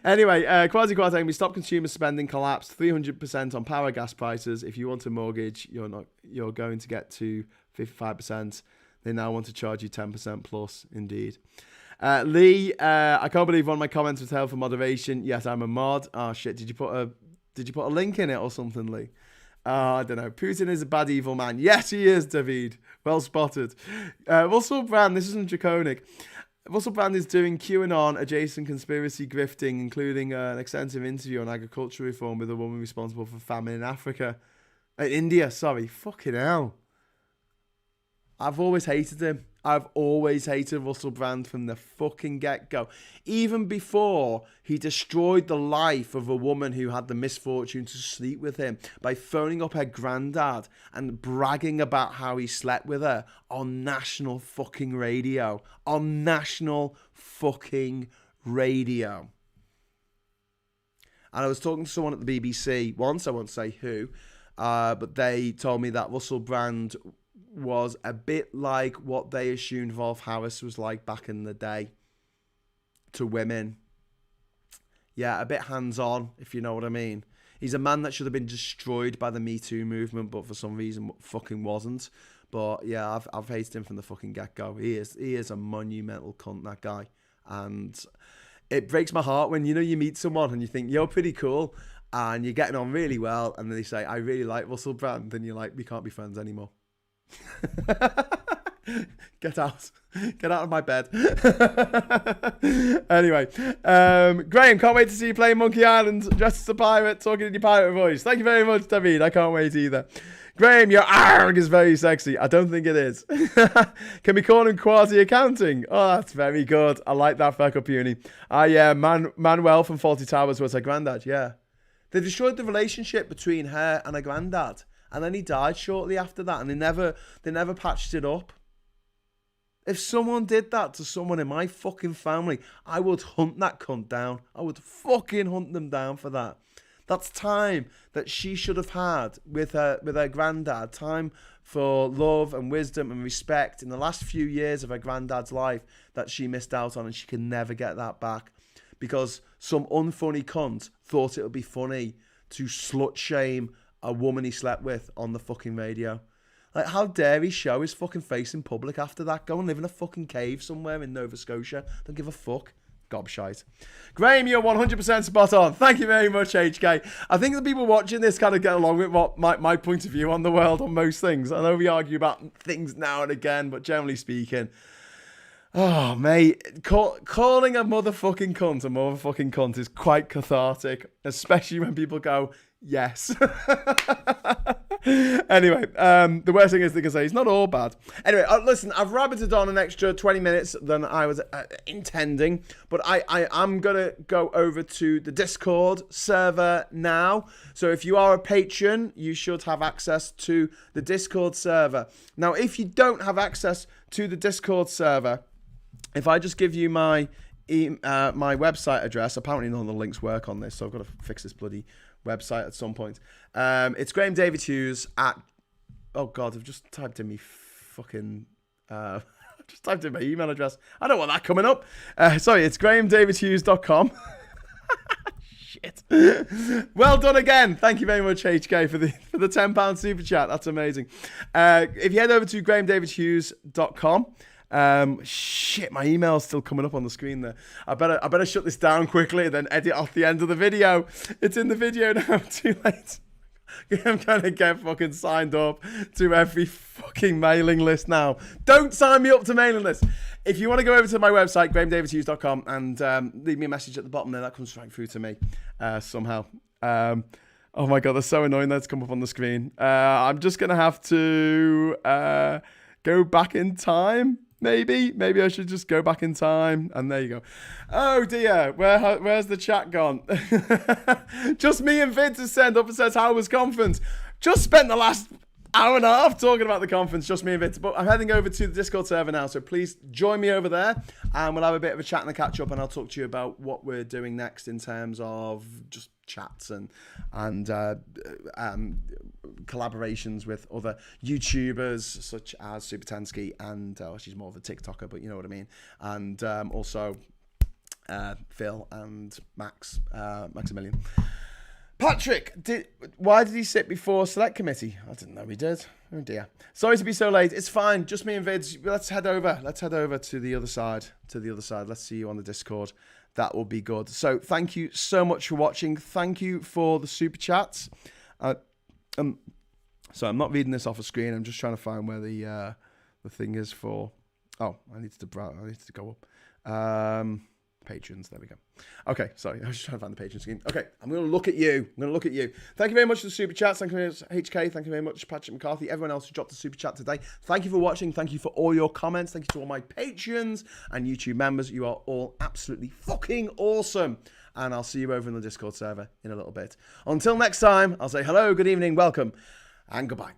Anyway, Quasi Quartang, we stop consumer spending collapsed 300% on power gas prices. If you want a mortgage, you're going to get to 55%. They now want to charge you 10% plus. Indeed. Lee, I can't believe one of my comments was held for moderation. Yes, I'm a mod. Oh shit! Did you put a link in it or something, Lee? I don't know. Putin is a bad, evil man. Yes, he is, David. Well spotted. Russell Brand, this isn't draconic. Russell Brand is doing QAnon adjacent conspiracy grifting, including an extensive interview on agriculture reform with a woman responsible for famine in India. Sorry, fucking hell. I've always hated him. I've always hated Russell Brand from the fucking get-go. Even before he destroyed the life of a woman who had the misfortune to sleep with him by phoning up her granddad and bragging about how he slept with her on national fucking radio. On national fucking radio. And I was talking to someone at the BBC once, I won't say who, but they told me that Russell Brand was a bit like what they assumed Rolf Harris was like back in the day to women. Yeah, a bit hands-on, if you know what I mean. He's a man that should have been destroyed by the Me Too movement, but for some reason fucking wasn't. But yeah, I've hated him from the fucking get-go. He is a monumental cunt, that guy. And it breaks my heart when, you meet someone and you think, you're pretty cool, and you're getting on really well, and then they say, I really like Russell Brand, and you're like, we can't be friends anymore. Get out of my bed. Anyway, Graham, can't wait to see you play Monkey Island dressed as a pirate, talking in your pirate voice. Thank you very much, David. I can't wait either. Graham, your arg is very sexy. I don't think it is. Can we call him quasi-accounting? Oh, that's very good. I like that, Feck Up Uni. Yeah, Manuel from Fawlty Towers was her granddad, yeah. They destroyed the relationship between her and her granddad. And then he died shortly after that. And they never patched it up. If someone did that to someone in my fucking family, I would hunt that cunt down. I would fucking hunt them down for that. That's time that she should have had with her granddad. Time for love and wisdom and respect in the last few years of her granddad's life that she missed out on, and she can never get that back. Because some unfunny cunt thought it would be funny to slut shame a woman he slept with on the fucking radio. Like, how dare he show his fucking face in public after that? Go and live in a fucking cave somewhere in Nova Scotia. Don't give a fuck. Gobshite. Graham, you're 100% spot on. Thank you very much, HK. I think the people watching this kind of get along with what my point of view on the world on most things. I know we argue about things now and again, but generally speaking, oh, mate, calling a motherfucking cunt is quite cathartic, especially when people go, yes. Anyway, the worst thing is they can say it's not all bad. Anyway, listen, I've rabbited on an extra 20 minutes than I was intending, but I am going to go over to the Discord server now. So if you are a patron, you should have access to the Discord server. Now, if you don't have access to the Discord server, if I just give you my website address, apparently none of the links work on this, so I've got to fix this bloody website at some point. It's Graham David Hughes at, oh god, I've just typed in me fucking just typed in my email address. I don't want that coming up. Sorry, it's grahamdavidhughes.com. Shit. Well done again. Thank you very much, HK, for the £10 super chat. That's amazing. If you head over to grahamdavidhughes.com, shit, my email's still coming up on the screen there. I better shut this down quickly and then edit off the end of the video. It's in the video now. Too late. I'm trying to get fucking signed up to every fucking mailing list now. Don't sign me up to mailing lists. If you want to go over to my website, grahamdavidhughes.com, and leave me a message at the bottom there, that comes right through to me somehow. Oh my god, that's so annoying that's come up on the screen. I'm just gonna have to go back in time. Maybe I should just go back in time. And there you go. Oh dear, where's the chat gone? Just me and Vince has sent up and says, how was conference? Just spent the last hour and a half talking about the conference, just me and Vince. But I'm heading over to the Discord server now, so please join me over there, and we'll have a bit of a chat and a catch up, and I'll talk to you about what we're doing next in terms of just chats and collaborations with other YouTubers such as Supertansky and she's more of a TikToker, but you know what I mean, and also Phil and Maximilian. Patrick, why did he sit before select committee? I didn't know he did. Oh dear. Sorry to be so late. It's fine. Just me and Vids. Let's head over. Let's head over to the other side. Let's see you on the Discord. That will be good. So thank you so much for watching. Thank you for the super chats. So I'm not reading this off a screen. I'm just trying to find where the thing is for. Oh, I need to go up. Patrons. There we go. Okay, sorry. I was just trying to find the patron scheme. Okay, I'm going to look at you. Thank you very much for the super chats. Thank you very much, HK. Thank you very much, Patrick McCarthy. Everyone else who dropped the super chat today. Thank you for watching. Thank you for all your comments. Thank you to all my patrons and YouTube members. You are all absolutely fucking awesome. And I'll see you over in the Discord server in a little bit. Until next time, I'll say hello, good evening, welcome, and goodbye.